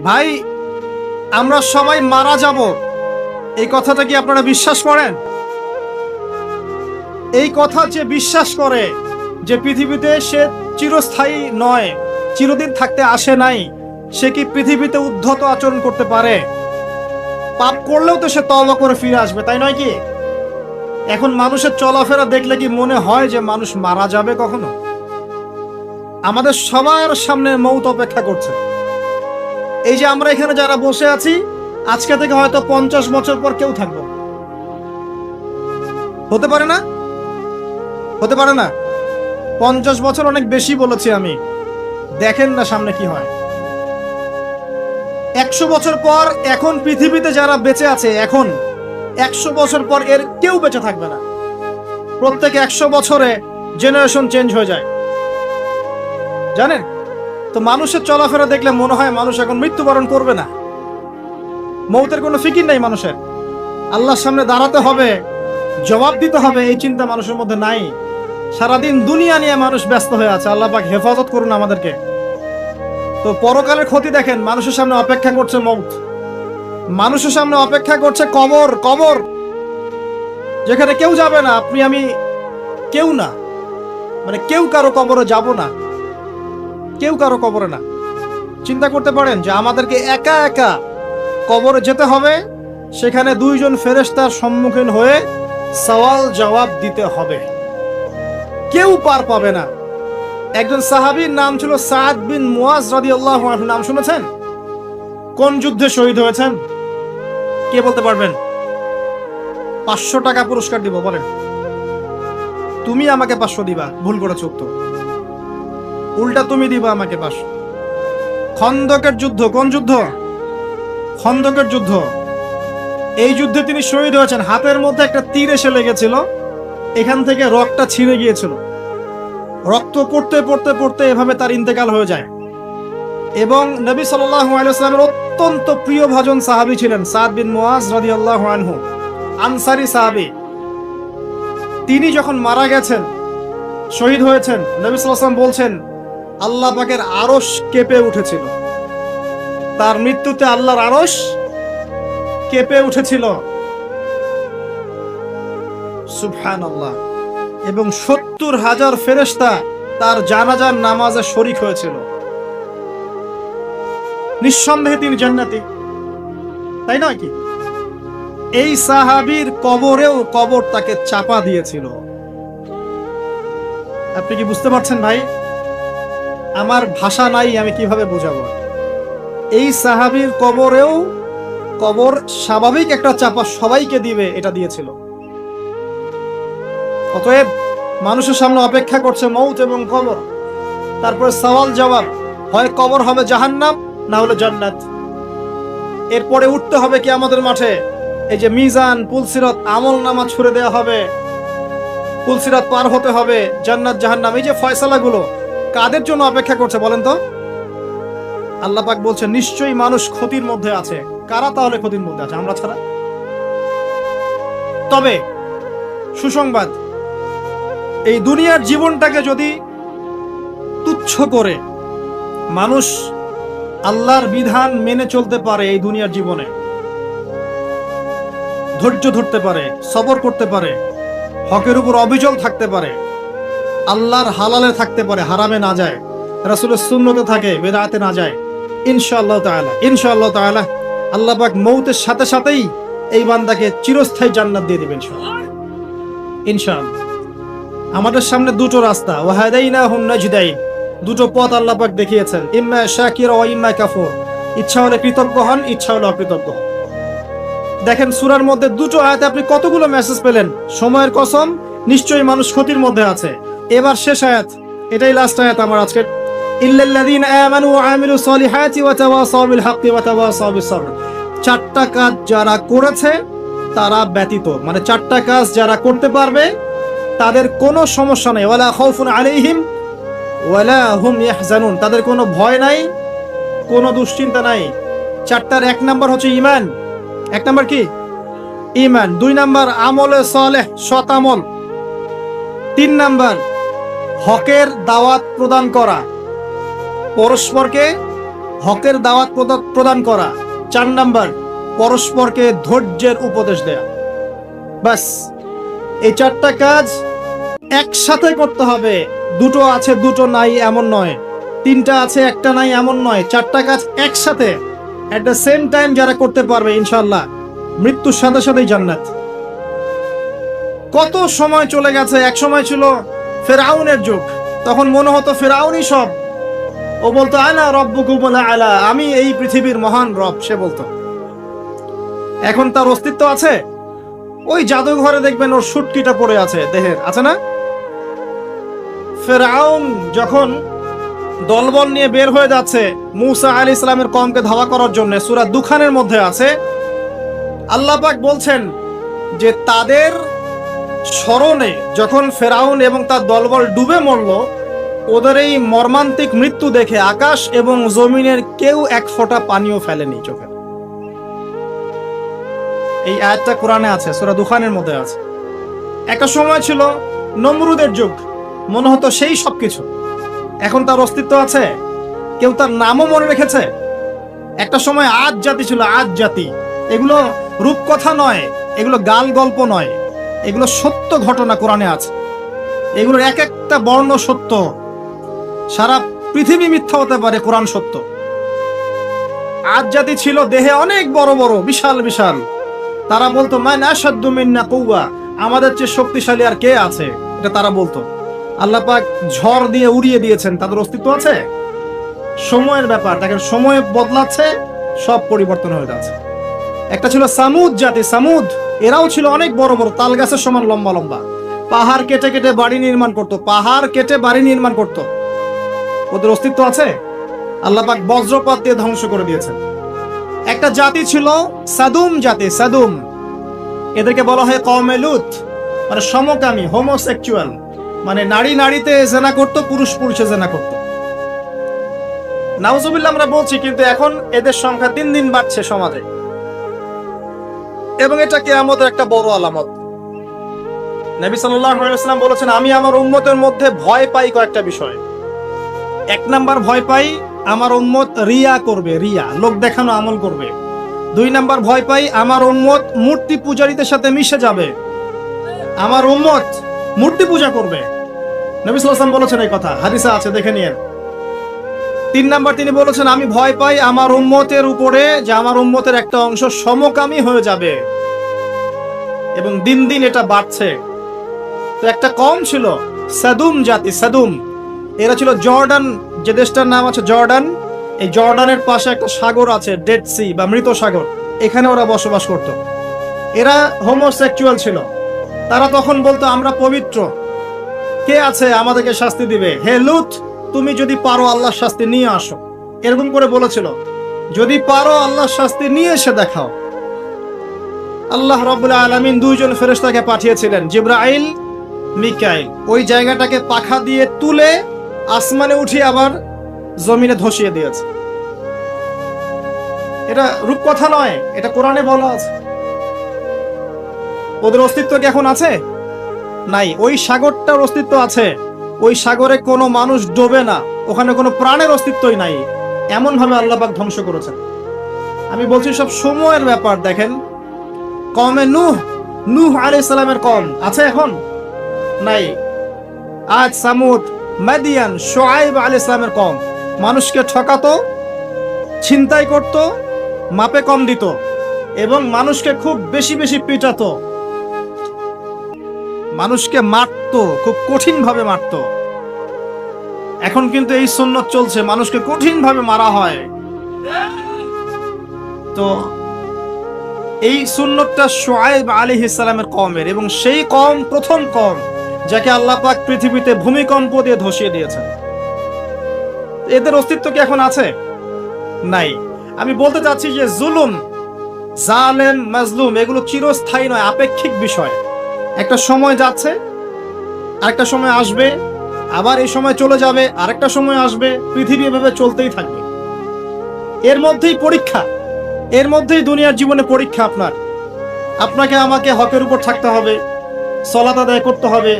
ভাই, আমরা সবাই মারা যাব, এই কথাটা কি আপনারা বিশ্বাস করেন? এই কথা যে বিশ্বাস করে যে পৃথিবীতে সে চিরস্থায়ী নয়, চিরদিন থাকতে আসে নাই, সে কি পৃথিবীতে উদ্ধত আচরণ করতে পারে? পাপ করলেও তো সে তওবা করে ফিরে আসবে, তাই নয় কি? এখন মানুষের চলাফেরা দেখলে কি মনে হয় যে মানুষ মারা যাবে কখনো? আমাদের সবার সামনে মৌত অপেক্ষা করছে। এই যে আমরা এখানে যারা বসে আছি, আজকে থেকে হয়তো 50 বছর পর কেউ থাকবো, হতে পারে না? হতে পারে না? 50 বছর অনেক বেশি বলেছি আমি। দেখেন না সামনে কি হয়। 100 বছর পর এখন পৃথিবীতে যারা বেঁচে আছে, এখন 100 বছর পর এর কেউ বেঁচে থাকবে না। প্রত্যেক 100 বছরে জেনারেশন চেঞ্জ হয়ে যায়, জানেন তো? মানুষের চলাফেরা দেখলে মনে হয় মানুষ এখন মৃত্যুবরণ করবে না। মৌতের কোনো ফিকির নাই মানুষের। আল্লাহর সামনে দাঁড়াতে হবে, জবাব দিতে হবে, এই চিন্তা মানুষের মধ্যে নাই। সারাদিন দুনিয়া নিয়ে মানুষ ব্যস্ত হয়ে আছে। আল্লাহ পাক হেফাজত করুন আমাদেরকে। তো পরকালের ক্ষতি দেখেন, মানুষের সামনে অপেক্ষা করছে মৌত, মানুষের সামনে অপেক্ষা করছে কবর। কবর যেখানে কেউ যাবে না, আপনি আমি কেউ না, মানে কেউ কারো কবরে যাব না, কেউ কারো কবরে না। চিন্তা করতে পারেন যে আমাদেরকে একা একা কবরে যেতে হবে, সেখানে 2 জন ফেরেশতার সম্মুখীন হয়ে সওয়াল জবাব দিতে হবে, কেউ পার পাবে না। একজন সাহাবীর নাম ছিল সাদ বিন মুয়াজ রাদিয়াল্লাহু আনহু। নাম শুনেছেন? কোন যুদ্ধে শহীদ হয়েছেন? কে বলতে পারবেন? 500 টাকা পুরস্কার দিব, বলেন। তুমি আমাকে 500 দিবা, ভুল করে চুক্ত, উল্টা তুমি দিবা আমাকে 500। খন্দকের যুদ্ধ। কোন যুদ্ধ? খন্দকের যুদ্ধ। এই যুদ্ধে তিনি শহীদ হয়েছেন। হাতের মধ্যে একটা তীর এসে লেগেছিল, এখান থেকে রক্তটা ছিঁড়ে গিয়েছিল। রক্ত পড়তে পড়তে পড়তে এভাবে তার ইন্তেকাল হয়ে যায়। এবং নবী সাল্লাল্লাহু আলাইহি ওয়াসাল্লামের অত্যন্ত প্রিয় ভাজন সাহাবী ছিলেন সাদ বিন মুয়াজ রাদিয়াল্লাহু আনহু, আনসারী সাহাবী। তিনি যখন মারা গেছেন, শহীদ হয়েছেন, নবী সাল্লাল্লাহু আলাইহি ওয়াসাল্লাম বলছেন আল্লাহ পাকের আরশ কেঁপে উঠেছিল। তার মৃত্যুতে আল্লাহর আরশ কেঁপে উঠেছিল, সুবহানাল্লাহ। এবং 70,000 ফেরেশতা তার জানাজার নামাজে শরীক হয়েছিল। নিঃসন্দেহে তিনি জান্নাতি, তাই নয় কি? এই সাহাবীর কবরেও কবর তাকে চাপা দিয়েছিল। আপনি কি বুঝতে পারছেন ভাই? আমার ভাষা নাই, আমি কিভাবে বোঝাবো। এই সাহাবীর কবরেও কবর স্বাভাবিক একটা চাপা সবাইকে দিবে, এটা দিয়েছিল। অতএব মানুষের সামনে অপেক্ষা করছে মৌত এবং কবর। তারপরে সওয়াল জবাব, হয় কবর হবে জাহান্নাম, না হলে জান্নাত। এরপরে উঠতে হবে কিয়ামতের মাঠে। এই যে মিজান, পুলসিরাত, আমল নামা ছুড়ে দেওয়া হবে, পুলসিরাত পার হতে হবে, জান্নাত জাহান্নাম, এই যে ফয়সালাগুলো কাদের জন্য অপেক্ষা করছে বলেন তো? আল্লাহ পাক বলছেন নিশ্চয়ই মানুষ ক্ষতির মধ্যে আছে। কারা তাহলে ক্ষতির মধ্যে আছে? আমরা ছাড়া। তবে সুসংবাদ, এই দুনিয়ার জীবনটাকে যদি তুচ্ছ করে মানুষ আল্লাহর বিধান মেনে চলতে পারে, এই দুনিয়ার জীবনে ধৈর্য ধরতে পারে, সবর করতে পারে, হকের উপর অবিচল থাকতে পারে, আল্লাহর হালালে থাকতে পারে, হারামে না যায়, রাসূলের সুন্নতে থাকে, বেদাতে না যায়, ইনশাআল্লাহ তাআলা ইনশাআল্লাহ তাআলা আল্লাহ পাক মৌতের সাথে সাথেই এই বান্দাকে চিরস্থায়ী জান্নাত দিয়ে দিবেন ইনশাআল্লাহ। আমাদের সামনে দুটো রাস্তা, ওয়াহাদাইনাহুন নাজদাইন, দুটো পথ আল্লাহ পাক দেখিয়েছেন, ইম্মা শাকিরা ওয়া ইম্মা কাফুর। ইচ্ছা হলে কৃতজ্ঞ হন, ইচ্ছা হলে অকৃতজ্ঞ হন। দেখেন সূরার মধ্যে দুটো আয়াতে আপনি কতগুলো মেসেজ পেলেন। সময়ের কসম, নিশ্চয়ই মানুষ ক্ষতির মধ্যে আছে। এবার শেষ আয়াত, এটাই লাস্ট আয়াত আমার আজকের। ইল্লাল্লাযীনা আমানু ওয়া আমিলুস সলিহাতি ওয়া তাওয়াসাউ বিল হাক্কি ওয়া তাওয়াসাউ বিস সবর। 4টা কাজ যারা করেছে তারা ব্যতীত, মানে 4টা কাজ যারা করতে পারবে তাদের কোনো সমস্যা নেই। ওয়ালা খাউফুন আলাইহিম ওয়ালা হুম ইয়াহজানুন, তাদের কোনো ভয় নাই, কোনো দুশ্চিন্তা নাই। 4টার 1 নাম্বার হচ্ছে ঈমান। 1 নাম্বার কি? ঈমান। 2 নাম্বার আমলে সালেহ, সৎ আমল। 3 নাম্বার হকের দাওয়াত প্রদান করা, পরস্পরকে হকের দাওয়াত প্রদান করা, 4 নাম্বার পরস্পরকে ধৈর্যের উপদেশ দেয়া। বাস, এই 4টা কাজ একসাথে করতে হবে। দুটো আছে দুটো নাই এমন নয়, 3টা আছে একটা নাই এমন নয়, 4টা কাজ একসাথে এট দ্য সেম টাইম যারা করতে পারবে ইনশাআল্লাহ মৃত্যুর সাথে সাথেই জান্নাত। কত সময় চলে গেছে। এক সময় ছিল ফেরাউনের যুগ, তখন মনে হতো ফেরাউনই সব। ও বলতো আনা রব্বুকুমুল আলা, আমি এই পৃথিবীর মহান রব, সে বলতো। এখন তার অস্তিত্ব আছে? ওই জাদুঘরে দেখবেন ওর সুটকিটা পড়ে আছে দেহের, আছে না? ফেরাউন যখন দলবল নিয়ে বের হয়ে যাচ্ছে মূসা আলাইহিস সালামের কওমকে ধাওয়া করার জন্য, সূরা দুখানের মধ্যে আছে, আল্লাহ পাক বলছেন যে তাদের স্মরণে যখন ফেরাউন এবং তার দলবল ডুবে মরল, ওদের এই মর্মান্তিক মৃত্যু দেখে আকাশ এবং জমিনের কেউ এক ফোঁটা পানিও ফেলেনি চোখে। এই আয়াতটা কোরআনে আছে, সূরা দুখানের মধ্যে আছে। একটা সময় ছিল নমরুদের যুগ, মনে হতো সেই সবকিছু। এখন তার অস্তিত্ব আছে? কেউ তার নামও মনে রেখেছে? একটা সময় আদ জাতি ছিল, আদ জাতি। এগুলো রূপকথা নয়, এগুলো গাল গল্প নয়, এগুলো সত্য ঘটনা কোরআনে আছে। এগুলোর এক একটা বর্ণ সত্য। সারা পৃথিবী মিথ্যা হতে পারে, কোরআন সত্য। আদ জাতি ছিল দেহে অনেক বড় বড়, বিশাল বিশাল। তারা বলতো মান আশাদ্দু মিন্না কুওয়া, আমাদের চেয়ে শক্তিশালী আর কে আছে, এটা তারা বলতো। আল্লাহ পাক ঝড় দিয়ে উড়িয়ে দিয়েছেন, তাদের অস্তিত্ব আছে? সময়ের ব্যাপার, দেখেন সময় বদলাচ্ছে, সব পরিবর্তন হয়ে যাচ্ছে। একটা ছিল সামুদ জাতি, সামুদ, এরাও ছিল অনেক বড় বড়, তাল গাছের সমান লম্বা লম্বা। পাহাড় কেটে কেটে বাড়ি নির্মাণ করতো, পাহাড় কেটে বাড়ি নির্মাণ করতো। ওদের অস্তিত্ব আছে? আল্লাহ পাক বজ্রপাত দিয়ে ধ্বংস করে দিয়েছেন। একটা জাতি ছিল সাদুম জাতি, সাদুম, এদেরকে বলা হয় কওমে লূত, মানে সমকামী, হোমোসেক্সুয়াল, মানে নারী নারীতে জেনা করতো, পুরুষ পুরুষে জেনা করতো। নাউজুবিল্লাহ আমরা বলছি, কিন্তু এখন এদের সংখ্যা দিন দিন বাড়ছে সমাজে, এবং এটা কিয়ামতের একটা বড় আলামত। নবী সাল্লাল্লাহু আলাইহি ওয়াসাল্লাম বলেছেন, আমি আমার উম্মতের মধ্যে ভয় পাই কয়েকটা বিষয়। 1 নাম্বার ভয় পাই আমার উম্মত রিয়া করবে, রিয়া, লোক দেখানো আমল করবে। 2 নাম্বার ভয় পাই আমার উম্মত মূর্তি পূজারীদের সাথে মিশে যাবে, আমার উম্মত মূর্তি পূজা করবে। নবী সাল্লাল্লাহু আলাইহি ওয়াসাল্লাম বলেছেন এই কথা, হাদিসে আছে, দেখে নিন। 3 নাম্বার তিনি বলেছেন, আমি ভয় পাই আমার উম্মতের উপরে যে আমার উম্মতের একটা অংশ সমকামী হয়ে যাবে, এবং দিন দিন এটা বাড়ছে। তো একটা কম ছিল সাদুম জাতি, সাদুম, এরা ছিল জর্ডান, যে দেশটার নাম আছে জর্ডান, এই জর্ডানের পাশে একটা সাগর আছে, ডেড সি বা মৃত সাগর, এখানে ওরা বসবাস করত। এরা হোমোসেক্সুয়াল ছিল। তারা তখন বলতো আমরা পবিত্র, কে আছে আমাদেরকে শাস্তি দিবে, হে লূত তুমি যদি পারো আল্লাহর শাস্তি নিয়ে আসো, এরকম করে বলেছিল। যদি পারো আল্লাহর শাস্তি নিয়ে এসে দেখাও। আল্লাহ রাব্বুল আলামিন 2 জন ফেরেশতাকে পাঠিয়েছিলেন, জিবরাইল, মিকাইল। ওই জায়গাটাকে পাখা দিয়ে তুলে আসমানে উঠিয়ে আবার জমিনে ধসিয়ে দিয়েছে। এটা রূপকথা নয়, এটা কোরআনে বলা আছে। ওদের অস্তিত্ব কি এখন আছে? নাই। ওই সাগরটার অস্তিত্ব আছে, ওই সাগরে কোনো মানুষ ডোবে না, ওখানে কোনো প্রাণের অস্তিত্বই নাই, এমন ভাবে আল্লাহ পাক ধ্বংস করেছেন। আমি বলছি সব সময়ের ব্যাপার। দেখেন কওমে নূহ, নূহ আলাইহিস সালামের কওম আছে এখন? নাই। আজ সামুদ, মাদিয়ান, শুআয়ব আলাইহিস সালামের কওম মানুষকে ঠকাতো, ছিনতাই করত, মাপে কম দিত, এবং মানুষকে খুব বেশি বেশি পিটাতো, মানুষকে মারতো, খুব কঠিন ভাবে মারতো। এখন কিন্তু এই সুন্নত চলছে, মানুষকে কঠিন ভাবে মারা হয়। তো এই সুন্নতটা শুআয়ব আলাইহিস সালামের কওমের, এবং সেই কওম প্রথম কওম যাকে আল্লাহ পাক পৃথিবীতে ভূমিকম্প দিয়ে ধসিয়ে দিয়েছেন। এদের অস্তিত্ব কি এখন আছে? নাই। আমি বলতে চাচ্ছি যে জুলুম, জালেম, মাজলুম এগুলো চিরস্থায়ী নয়, আপেক্ষিক বিষয়। একটা সময় যাচ্ছে, আরেকটা সময় আসবে, আবার এই সময় চলে যাবে, আরেকটা সময় আসবে, পৃথিবী এভাবে চলতেই থাকবে। এর মধ্যেই পরীক্ষা, এর মধ্যেই দুনিয়ার জীবনে পরীক্ষা। আপনাকে আমাকে হকের উপর থাকতে হবে, সালাত আদায় করতে হবে,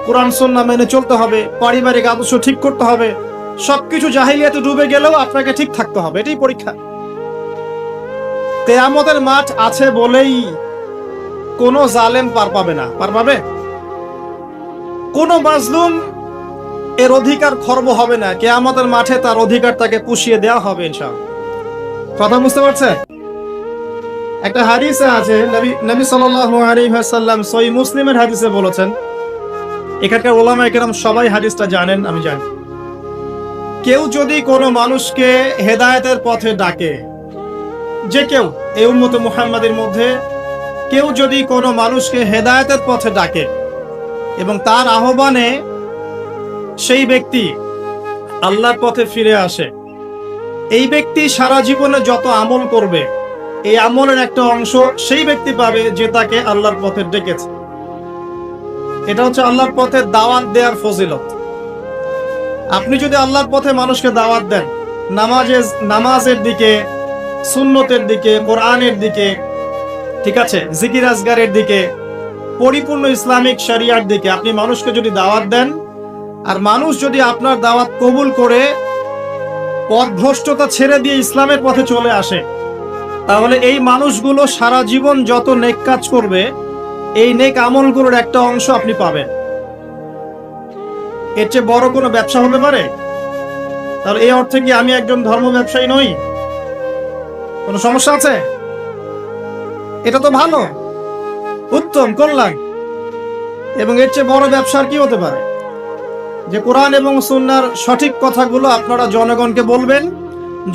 কোরআন সুন্নাহ মেনে চলতে হবে, পারিবারিক আদর্শ ঠিক করতে হবে, সবকিছু জাহিলিয়াতে ডুবে গেলেও আপনাকে ঠিক থাকতে হবে, এটাই পরীক্ষা। কিয়ামতের মাঠ আছে বলেই কোনো জালেম পার পাবে না। পার পাবে? কোনো মাজলুম এর অধিকার খর্ব হবে না। কিয়ামতের মাঠে তার অধিকার তাকে পুষিয়ে দেওয়া হবে ইনশাআল্লাহ। কথা বুঝতে পারছেন? একটা হাদিসে আছে, নবী সাল্লাল্লাহু আলাইহি ওয়াসাল্লাম সহিহ মুসলিমের হাদিসে বলেছেন, এখানকার উলামায়ে কেরাম সবাই হাদিসটা জানেন, আমি জানি, কেউ যদি কোনো মানুষকে হেদায়েতের পথে ডাকে, যে কেউ এই উম্মতে মুহাম্মাদের মধ্যে কেউ যদি কোনো মানুষকে হেদায়েতের পথে ডাকে এবং তার আহ্বানে সেই ব্যক্তি আল্লাহর পথে ফিরে আসে, এই ব্যক্তি সারা জীবনে যত আমল করবে এই আমলের একটা অংশ সেই ব্যক্তি পাবে যে তাকে আল্লাহর পথে ডেকেছে। এটা হচ্ছে আল্লাহর পথে দাওয়াত দেওয়ার ফজিলত। আপনি যদি আল্লাহর পথে মানুষকে দাওয়াত দেন, নামাজের দিকে, সুন্নতের দিকে, কোরআনের দিকে, ঠিক আছে, জিকির আজগারের দিকে, পরিপূর্ণ ইসলামিক শরিয়ার দিকে আপনি মানুষকে যদি দাওয়াত দেন, আর মানুষ যদি আপনার দাওয়াত কবুল করে পথভ্রষ্টতা ছেড়ে দিয়ে ইসলামের পথে চলে আসে, তাহলে এই মানুষগুলো সারা জীবন যত নেক কাজ করবে এই নেক আমলগুলোর একটা অংশ আপনি পাবেন। এর চেয়ে বড় কোনো ব্যবসা হতে পারে? তাহলে এই অর্থে কি আমি একজন ধর্ম ব্যবসায়ী নই? কোনো সমস্যা আছে? এটা তো ভালো, উত্তম, কল্যাণ। এবং এর চেয়ে বড় ব্যবসার কি হতে পারে? যে কোরআন এবং সুন্নাহর সঠিক কথাগুলো আপনারা জনগণকে বলবেন,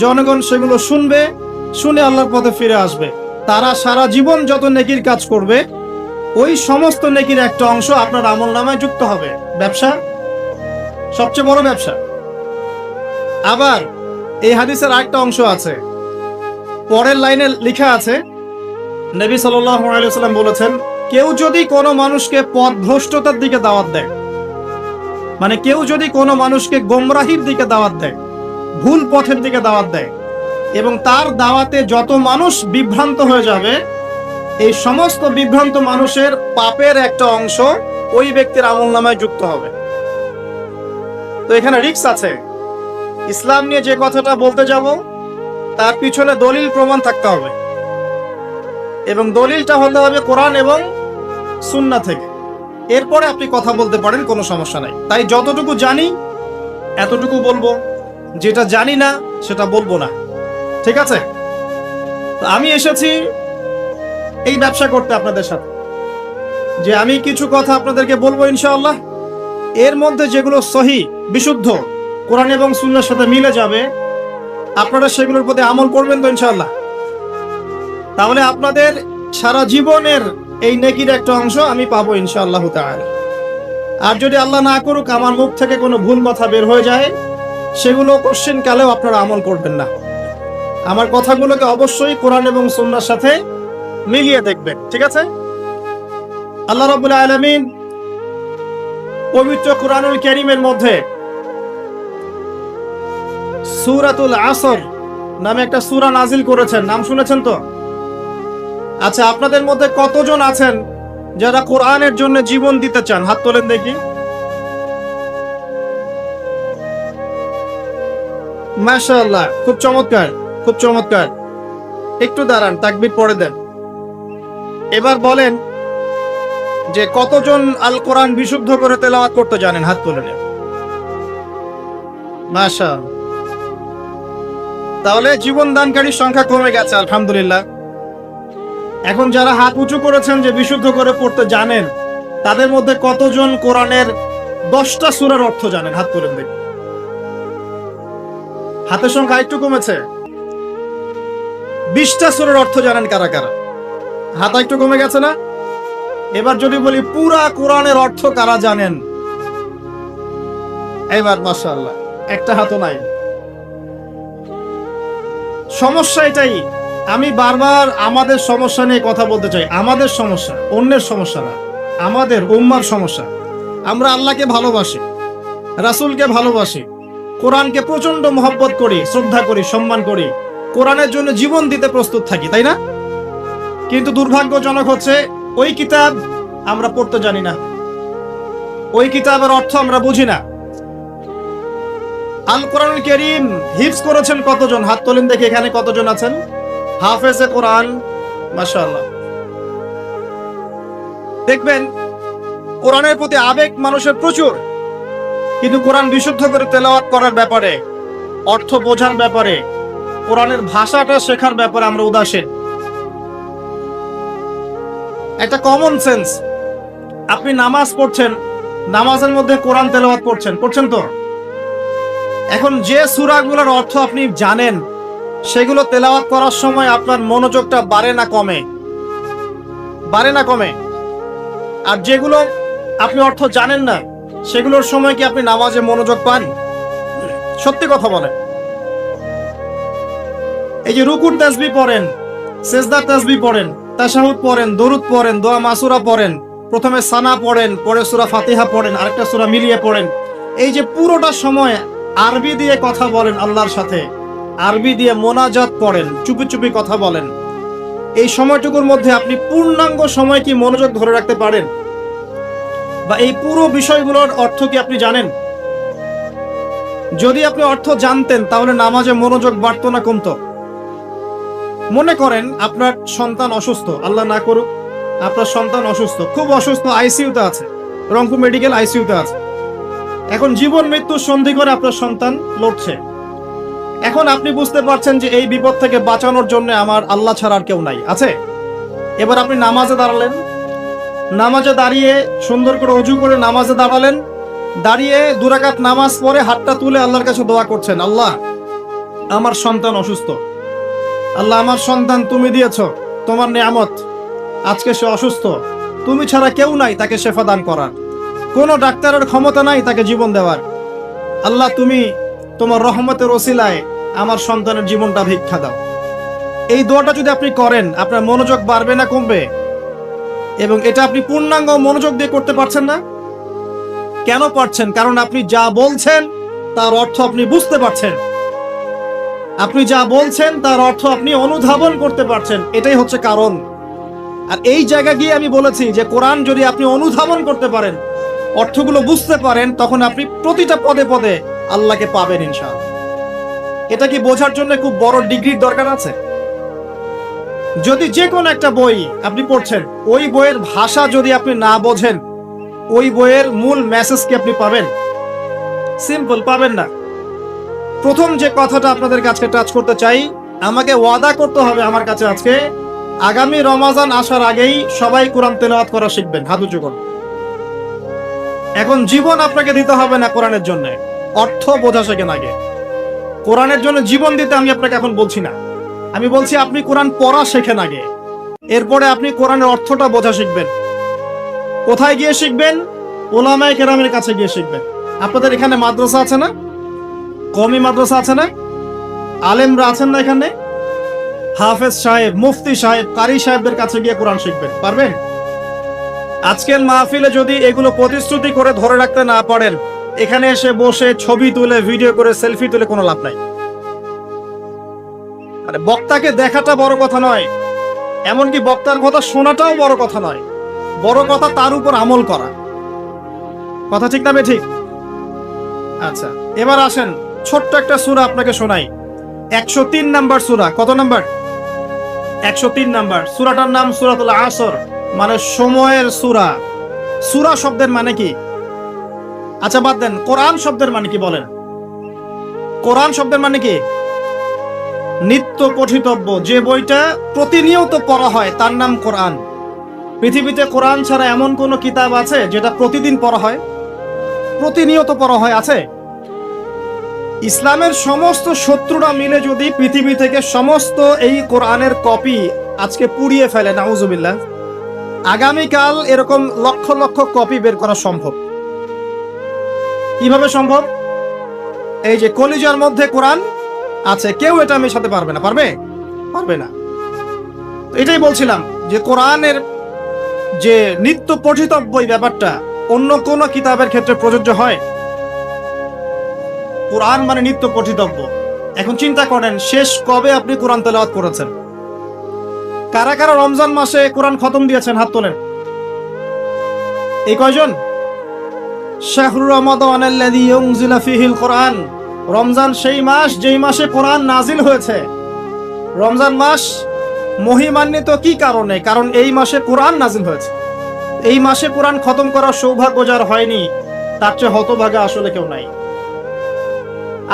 জনগণ সেগুলো শুনবে, শুনে আল্লাহর পথে ফিরে আসবে। তারা সারা জীবন যত নেকির কাজ করবে ওই সমস্ত নেকির একটা অংশ আপনার আমলনামায় যুক্ত হবে। ব্যবসা, সবচেয়ে বড় ব্যবসা। আবার এই হাদিসের আরেকটা অংশ আছে, পরের লাইনে লেখা আছে, নবী সাল্লাল্লাহু আলাইহি ওয়াসাল্লাম বলেছেন, কেউ যদি কোনো মানুষকে পথভ্রষ্টতার দিকে দাওয়াত দেয়, মানে কেউ যদি কোনো মানুষকে গোমরাহির দিকে দাওয়াত দেয়, ভুল পথের দিকে দাওয়াত দেয়, এবং তার দাওয়াতে যত মানুষ বিভ্রান্ত হয়ে যাবে এই সমস্ত বিভ্রান্ত মানুষের পাপের একটা অংশ ওই ব্যক্তির আমলনামায় যুক্ত হবে। তো এখানে রিস্ক আছে। ইসলাম নিয়ে যে কথাটা বলতে যাব তার পিছনে দলিল প্রমাণ থাকতে হবে, এবং দলিলটা হতে হবে কোরআন এবং সুন্নাহ থেকে। এরপরে আপনি কথা বলতে পারেন, কোনো সমস্যা নাই। তাই যতটুকু জানি এতটুকু বলবো, যেটা জানি না সেটা বলবো না, ঠিক আছে? তো আমি এসেছি এই ব্যবসা করতে আপনাদের সাথে, যে আমি কিছু কথা আপনাদেরকে বলবো ইনশাআল্লাহ। এর মধ্যে যেগুলো সহি, বিশুদ্ধ, কোরআন এবং সুন্নাহর সাথে মিলে যাবে, আপনারা সেগুলোর প্রতি আমল করবেন তো ইনশাআল্লাহ। তাহলে আপনাদের সারা জীবনের এই নেকির একটা অংশ আমি পাবো ইনশাআল্লাহ তাআলা। আর যদি আল্লাহ না করুক আমার মুখ থেকে কোনো ভুল কথা বের হয়ে যায়, সেগুলো কোশ্চেন কালেও আপনারা আমল করবেন না। আমার কথাগুলোকে অবশ্যই কোরআন এবং সুন্নাহর সাথে মিলিয়ে দেখবেন, ঠিক আছে? আল্লাহ রাব্বুল আলামিন পবিত্র কোরআনুল কারীমের মধ্যে সূরাতুল আসর নামে একটা সূরা নাজিল করেছেন, নাম শুনেছেন তো? আচ্ছা, আপনাদের মধ্যে কতজন আছেন যারা কোরআনের জন্য জীবন দিতে চান? হাত তোলেন দেখি। মাশাআল্লাহ, খুব চমৎকার, খুব চমৎকার। একটু দাঁড়ান, তাকবীর পড়ে দেন। এবার বলেন যে কতজন আল কোরআন বিশুদ্ধ করে তেলাওয়াত করতে জানেন? হাত তোলেন। মাশাআল্লাহ, তাহলে জীবন দানকারীর সংখ্যা কমে গেছে আলহামদুলিল্লাহ। এখন যারা হাত উঁচু করেছেন যে বিশুদ্ধ করে পড়তে জানেন, তাদের মধ্যে কতজন কোরআনের 10টা সূরার অর্থ জানেন? হাত তোলেন দেখি। হাতের সংখ্যা একটু কমেছে। 20টা সূরার অর্থ জানেন কারা কারা? হাত একটু কমে গেছে না? এবার যদি বলি পুরা কোরআনের অর্থ কারা জানেন? এবার মাশাআল্লাহ একটা হাতও নাই। সমস্যা এটাই, আমি বারবার আমাদের সমস্যা নিয়ে কথা বলতে চাই। আমাদের সমস্যা, অন্যের সমস্যা না, আমাদের উম্মার সমস্যা। আমরা আল্লাহকে ভালোবাসি, রাসূলকে ভালোবাসি, কোরআনকে প্রচন্ড মহব্বত করি, শ্রদ্ধা করি, সম্মান করি, কোরআনের জন্য জীবন দিতে প্রস্তুত থাকি, তাই না? কিন্তু দুর্ভাগ্যজনক হচ্ছে ওই কিতাব আমরা পড়তে জানি না, ওই কিতাবের অর্থ আমরা বুঝি না। আল কোরআনুল কারীম হিফজ করেছেন কতজন? হাত তোলেন দেখি, এখানে কতজন আছেন হাফেজে কোরআন? মাশাআল্লাহ। দেখবেন কোরআনের প্রতি আবেগ মানুষের প্রচুর, কিন্তু কোরআন বিশুদ্ধ করে তেলাওয়াত করার ব্যাপারে, অর্থ বোঝার ব্যাপারে, কোরআনের ভাষাটা শেখার ব্যাপারে আমরা উদাসীন। একটা কমন সেন্স, আপনি নামাজ পড়ছেন, নামাজের মধ্যে কোরআন তেলাওয়াত পড়ছেন তো? এখন যে সূরাগুলোর অর্থ আপনি জানেন, সেগুলো তেলাওয়াত করার সময় আপনার মনোযোগটা বাড়ে না কমে? বাড়ে না কমে? আর যেগুলো আপনি অর্থ জানেন না, সেগুলোর সময় কি আপনি নামাজে মনোযোগ পান? সত্যি কথা বলেন। এই যে রুকুর তাসবিহ পড়েন, সেজদার তাসবিহ পড়েন, তাশাহুদ পড়েন, দরুদ পড়েন, দোয়া মাসুরা পড়েন, প্রথমে সানা পড়েন, পরে সূরা ফাতিহা পড়েন, আরেকটা সূরা মিলিয়ে পড়েন, এই যে পুরোটা সময় আরবি দিয়ে কথা বলেন আল্লাহর সাথে, আরবি দিয়ে মোনাজাত পড়েন, চুপি চুপি কথা বলেন, এই সময়টুকুর মধ্যে আপনি পূর্ণাঙ্গ সময় কি মনোযোগ ধরে রাখতে পারেন? বা এই পুরো বিষয়গুলোর অর্থ কি আপনি জানেন? যদি আপনি অর্থ জানতেন, তাহলে নামাজে মনোযোগ বাড়তো না কমতো? মনে করেন আপনার সন্তান অসুস্থ, আল্লাহ না করুক, আপনার সন্তান অসুস্থ, খুব অসুস্থ, আইসিইউতে আছে, রংপুর মেডিকেল আইসিইউতে আছে। এখন জীবন মৃত্যু সন্ধি করে আপনার সন্তান লড়ছে। এখন আপনি বুঝতে পারছেন যে এই বিপদ থেকে বাঁচানোর জন্য আমার আল্লাহ ছাড়া আর কেউ নাই, আছে? এবার আপনি নামাজে দাঁড়ালেন, নামাজে দাঁড়িয়ে সুন্দর করে ওযু করে নামাজে দাঁড়ালেন, দাঁড়িয়ে 2 রাকাত নামাজ পড়ে হাতটা তুলে আল্লাহর কাছে দোয়া করছেন, আল্লাহ আমার সন্তান অসুস্থ, আল্লাহ আমার সন্তান তুমি দিয়েছো, তোমার নিয়ামত, আজকে সে অসুস্থ, তুমি ছাড়া কেউ নাই তাকে শেফা দান করার, কোনো ডাক্তারের ক্ষমতা নাই তাকে জীবন দেওয়ার, আল্লাহ তুমি তোমার রহমতের ওসিলায় আমার সন্তানের জীবনটা ভিক্ষা দাও। এই দোয়াটা যদি আপনি করেন, আপনার মনোযোগ বাড়বে না কমবে? এবং এটা আপনি পূর্ণাঙ্গ মনোযোগ দিয়ে করতে পারছেন না। কেন পারছেন? কারণ আপনি যা বলছেন তার অর্থ আপনি বুঝতে পারছেন, আপনি যা বলছেন তার অর্থ আপনি অনুধাবন করতে পারছেন, এটাই হচ্ছে কারণ। আর এই জায়গা গিয়ে আমি বলেছি যে কোরআন যদি আপনি অনুধাবন করতে পারেন, অর্থগুলো বুঝতে পারেন, তখন আপনি প্রতিটা পদে পদে আল্লাহকে পাবেন ইনশাআল্লাহ। এটা কি বোঝার জন্য খুব বড় ডিগ্রির দরকার আছে? যদি যে কোনো একটা বই আপনি পড়ছেন, ওই বইয়ের ভাষা যদি আপনি না বোঝেন, ওই বইয়ের মূল মেসেজ কি আপনি পাবেন? সিম্পল পাবেন না। প্রথম যে কথাটা আপনাদের কাছে টাচ করতে চাই, আমাকে ওয়াদা করতে হবে আমার কাছে আজকে, আগামী রমাজান আসার আগেই সবাই কোরআন তেলাওয়াত করা শিখবেন। হাত উঁচু করুন। এখন জীবন আপনাকে দিতে হবে না কোরআনের জন্য, অর্থ বোঝা শেখেন আগে। কোরআনের জন্য জীবন দিতে আমি আপনাকে এখন বলছি না, আমি বলছি আপনি কোরআন পড়া শেখেন আগে, এরপরে আপনি কোরআনের অর্থটা বোঝা শিখবেন। কোথায় গিয়ে শিখবেন? উলামায়ে কেরামের কাছে গিয়ে শিখবেন। আপনাদের এখানে মাদ্রাসা আছে না? কওমি মাদ্রাসা আছে না? আলেমরা আছেন না এখানে? হাফেজ সাহেব, মুফতি সাহেব, কারি সাহেবদের কাছে গিয়ে কোরআন শিখবেন। পারবেন? আজকের মাহফিলে যদি এগুলো প্রতিশ্রুতি করে ধরে রাখতে না পারেন, এখানে এসে বসে ছবি তুলে, ভিডিও করে, সেলফি তুলে কোনো লাভ নাই। মানে বক্তাকে দেখাটা বড় কথা নয়, এমনকি বক্তার কথা শোনাটাও বড় কথা নয়, বড় কথা তার উপর আমল করা। কথা ঠিক না ঠিক? আচ্ছা, এবার আসেন ছোট্ট একটা সূরা আপনাকে শোনাই। 103 নাম্বার সূরা। কত নাম্বার? 103 নাম্বার। সূরাটার নাম সূরাতুল আসর, মানে সময়ের সূরা। সূরা শব্দের মানে কি? আচ্ছা বাদ দেন, কোরআন শব্দের মানে কি বলেন? কোরআন শব্দের মানে কি? নিত্য পঠিতব্য, যে বইটা প্রতিনিয়ত পড়া হয় তার নাম কোরআন। পৃথিবীতে কোরআন ছাড়া এমন কোন কিতাব আছে যেটা প্রতিদিন পড়া হয়, প্রতিনিয়ত পড়া হয়? আছে? ইসলামের সমস্ত শত্রুরা মিলে যদি পৃথিবী থেকে সমস্ত এই কোরআনের কপি আজকে পুড়িয়ে ফেলে, নাউজুবিল্লাহ, আগামীকাল এরকম লক্ষ লক্ষ কপি বের করা সম্ভব। কিভাবে সম্ভব? এই যে কলিজার মধ্যে কোরআন আছে, কেউ এটা মেশাতে পারবে না। পারবে? পারবে না। এটাই বলছিলাম যে কোরআনের যে নিত্য পঠিতব্য ব্যাপারটা অন্য কোন কিতাবের ক্ষেত্রে প্রযোজ্য হয়? কোরআন মানে নিত্য পঠিতব্য। এখন চিন্তা করেন, শেষ কবে আপনি কোরআন তেলাওয়াত করেছেন? কারা কারা রমজান মাসে কোরআন খতম দিয়েছেন? হাত তোলেন। এই কয়জন? শাহরু রমাদানাল্লাযী উনজিলা ফীহিল কোরআন, রমজান সেই মাস যেই মাসে কোরআন নাজিল হয়েছে। রমজান মাস মহিমান্বিত কি কারণে? কারণ এই মাসে কোরআন নাজিল হয়েছে। এই মাসে কোরআন খতম করার সৌভাগ্য যার হয়নি তার চেয়ে হতভাগা আসলে কেউ নাই।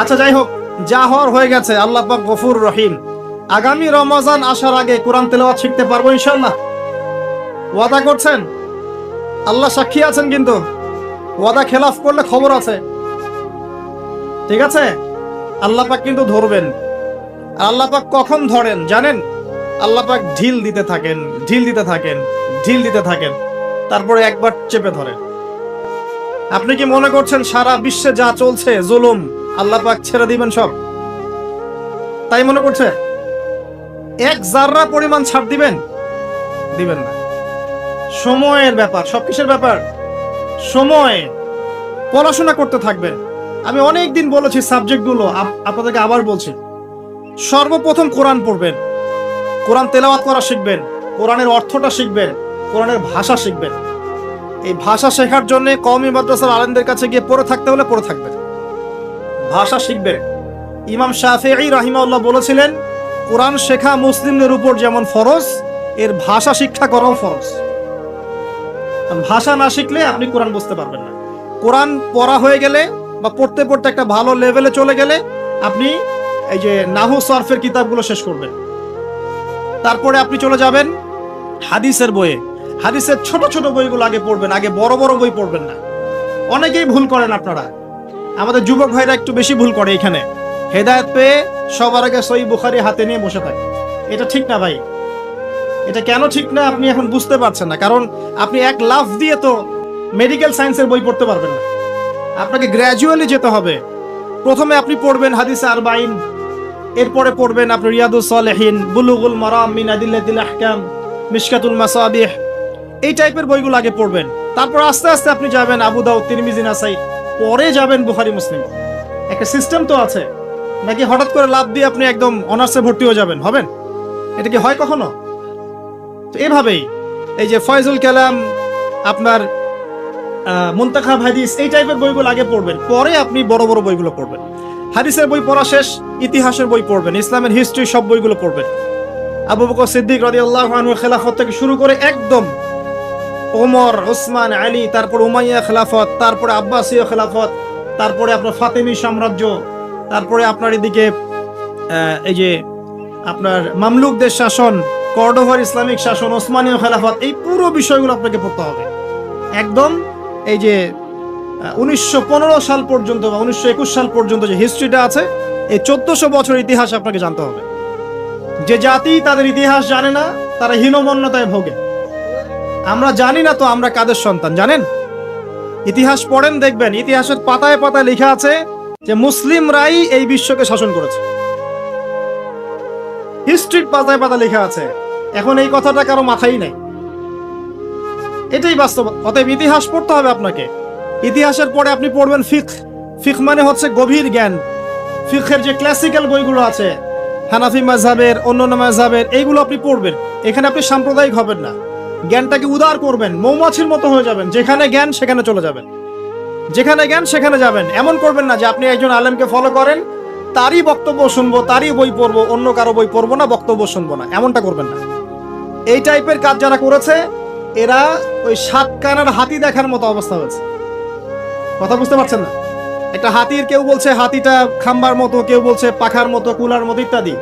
আচ্ছা, যাই হোক, যা হওয়ার হয়ে গেছে। আল্লাহ পাক গফুর রহিম। আগামী রমজান আসার আগে কোরআন তেলাওয়াত শিখতে পারবো ইনশাআল্লাহ? ওয়াদা করছেন? আল্লাহ সাক্ষী আছেন, কিন্তু ওয়াদা খেলাফ করলে খবর আছে। ঠিক আছে? আল্লাহ পাক কিন্তু ধরবেন। আর আল্লাহ পাক কখন ধরেন জানেন? আল্লাহ পাক ঢিল দিতে থাকেন, ঢিল দিতে থাকেন, ঢিল দিতে থাকেন, তারপরে একবার চেপে ধরেন। আপনি কি মনে করছেন সারা বিশ্বে যা চলছে জুলুম আল্লাহ পাক ছেড়ে দিবেন সব? তাই মনে করছে? এক জাররা পরিমাণ ছাড় দিবেন? দিবেন না। সময়ের ব্যাপার। সব কিসের ব্যাপার? সময়। পড়াশোনা করতে থাকবেন। আমি অনেক দিন বলেছি সাবজেক্টগুলো, আপনাদেরকে আবার বলছি। সর্বপ্রথম কোরআন পড়বেন, কোরআন তেলাওয়াত করা শিখবেন, কোরআনের অর্থটা শিখবেন, কোরআনের ভাষা শিখবেন। এই ভাষা শেখার জন্য কওমি মাদ্রাসার আলেমদের কাছে গিয়ে পড়ে থাকতে হলে পড়ে থাকবেন, ভাষা শিখবেন। ইমাম শাফিঈ রাহিমাহুল্লাহ বলেছিলেন, কোরআন শেখা মুসলিমদের উপর যেমন ফরজ, এর ভাষা শিক্ষা করাও ফরজ। ভাষা না শিখলে আপনি কোরআন বুঝতে পারবেন না। কোরআন পড়া হয়ে গেলে বা পড়তে পড়তে একটা ভালো লেভেলে চলে গেলে আপনি এই যে নাহু সরফের কিতাবগুলো শেষ করবেন। তারপরে আপনি চলে যাবেন হাদিসের বইয়ে। হাদিসের ছোট ছোট বইগুলো আগে পড়বেন, আগে বড় বড় বই পড়বেন না। অনেকেই ভুল করেন আপনারা, আমাদের যুবক ভাইরা একটু বেশি ভুল করে এখানে। হেদায়েত পেয়ে সবার আগে সহিহ বুখারী হাতে নিয়ে বসে থাকে। এটা ঠিক না ভাই। এটা কেন ঠিক না আপনি এখন বুঝতে পারছেন না, কারণ আপনি এক লাফ দিয়ে তো মেডিকেল সায়েন্সের বই পড়তে পারবেন না। আপনাকে গ্র্যাজুয়ালি যেতে হবে। প্রথমে আপনি পড়বেন হাদিসে আরবাইন, এরপরে পড়বেন আপনি রিয়াদুস সালেহিন, বুলুগুল মারাম মিন আদিল্লাতিল আহকাম, মিশকাতুল মাসাবিহ, এই টাইপের বইগুলো আগে পড়বেন। তারপর আস্তে আস্তে আপনি যাবেন আবু দাউদ, তিরমিজি, নাসাই, পরে যাবেন বুখারী, মুসলিম। একটা সিস্টেম তো আছে। নাকি হঠাৎ করে লাভ দিয়ে আপনি একদম অনার্সে ভর্তি হয়ে যাবেন? হবেন? এটা কি হয় কখনো? তো এভাবেই এই যে ফয়জুল কালাম, আপনার মুনতাখাব হাদিস, এই টাইপের বইগুলো আগে পড়বেন, পরে আপনি বড় বড় বইগুলো পড়বেন। হাদিসের বই পড়া শেষ, ইতিহাসের বই পড়বেন, ইসলামের হিস্ট্রি সব বইগুলো পড়বেন। আবু বকর সিদ্দিক রাদিয়াল্লাহু আনহুর খেলাফত থেকে শুরু করে একদম ওমর, ওসমান, আলী, তারপর উমাইয়া খেলাফত, তারপরে আব্বাসীয় খেলাফত, তারপরে আপনার ফাতেমি সাম্রাজ্য, তারপরে আপনার এদিকে এই যে আপনার মামলুকদের শাসন, কর্ডোভার ইসলামিক শাসন, ওসমানীয় খেলাফত, এই পুরো বিষয়গুলো আপনাকে পড়তে হবে। একদম এই যে 1915 সাল পর্যন্ত বা 1921 সাল পর্যন্ত যে হিস্ট্রিটা আছে, এই 1400 বছর ইতিহাস আপনাকে জানতে হবে। যে জাতি তাদের ইতিহাস জানে না তারা হীনমন্যতায় ভোগে। আমরা জানি না তো আমরা কাদের সন্তান জানেন? ইতিহাস পড়েন, দেখবেন ইতিহাসের পাতায় পাতায় লেখা আছে যে মুসলিমরাই এই বিশ্বকে শাসন করেছে। হিস্ট্রির পাতায় পাতায় লেখা আছে। এখন এই কথাটা কারো মাথায় নেই, এটাই বাস্তব। অতএব ইতিহাস পড়তে হবে আপনাকে। ইতিহাসের পরে আপনি পড়বেন ফিকহ। ফিকহ মানে হচ্ছে গভীর জ্ঞান। ফিকহের যে ক্লাসিক্যাল বইগুলো আছে, হানাফি মাযহাবের, অন্যান্য মাযহাবের, এইগুলো আপনি পড়বেন। এখানে আপনি সাম্প্রদায়িক হবেন না, জ্ঞানটাকে উদার করবেন, মৌমাছির মতো হয়ে যাবেন। যেখানে জ্ঞান সেখানে চলে যাবেন, যেখানে জ্ঞান সেখানে যাবেন। এমন করবেন না যে আপনি একজন আলেমকে ফলো করেন, তারই বক্তব্য শুনবো, তারই বই পড়বো, অন্য কারো বই পড়বো না, বক্তব্য শুনবো না, এমনটা করবেন না। এই টাইপের কাজ যারা করেছে এরা ওই 7 কানার হাতি দেখার মতো অবস্থা হয়েছে। কথা বুঝতে পারছেন না? একটা হাতির, কেউ বলছে হাতিটা খাম্বার মতো, কেউ বলছে পাখার মতো, কুলার মতো ইত্যাদি।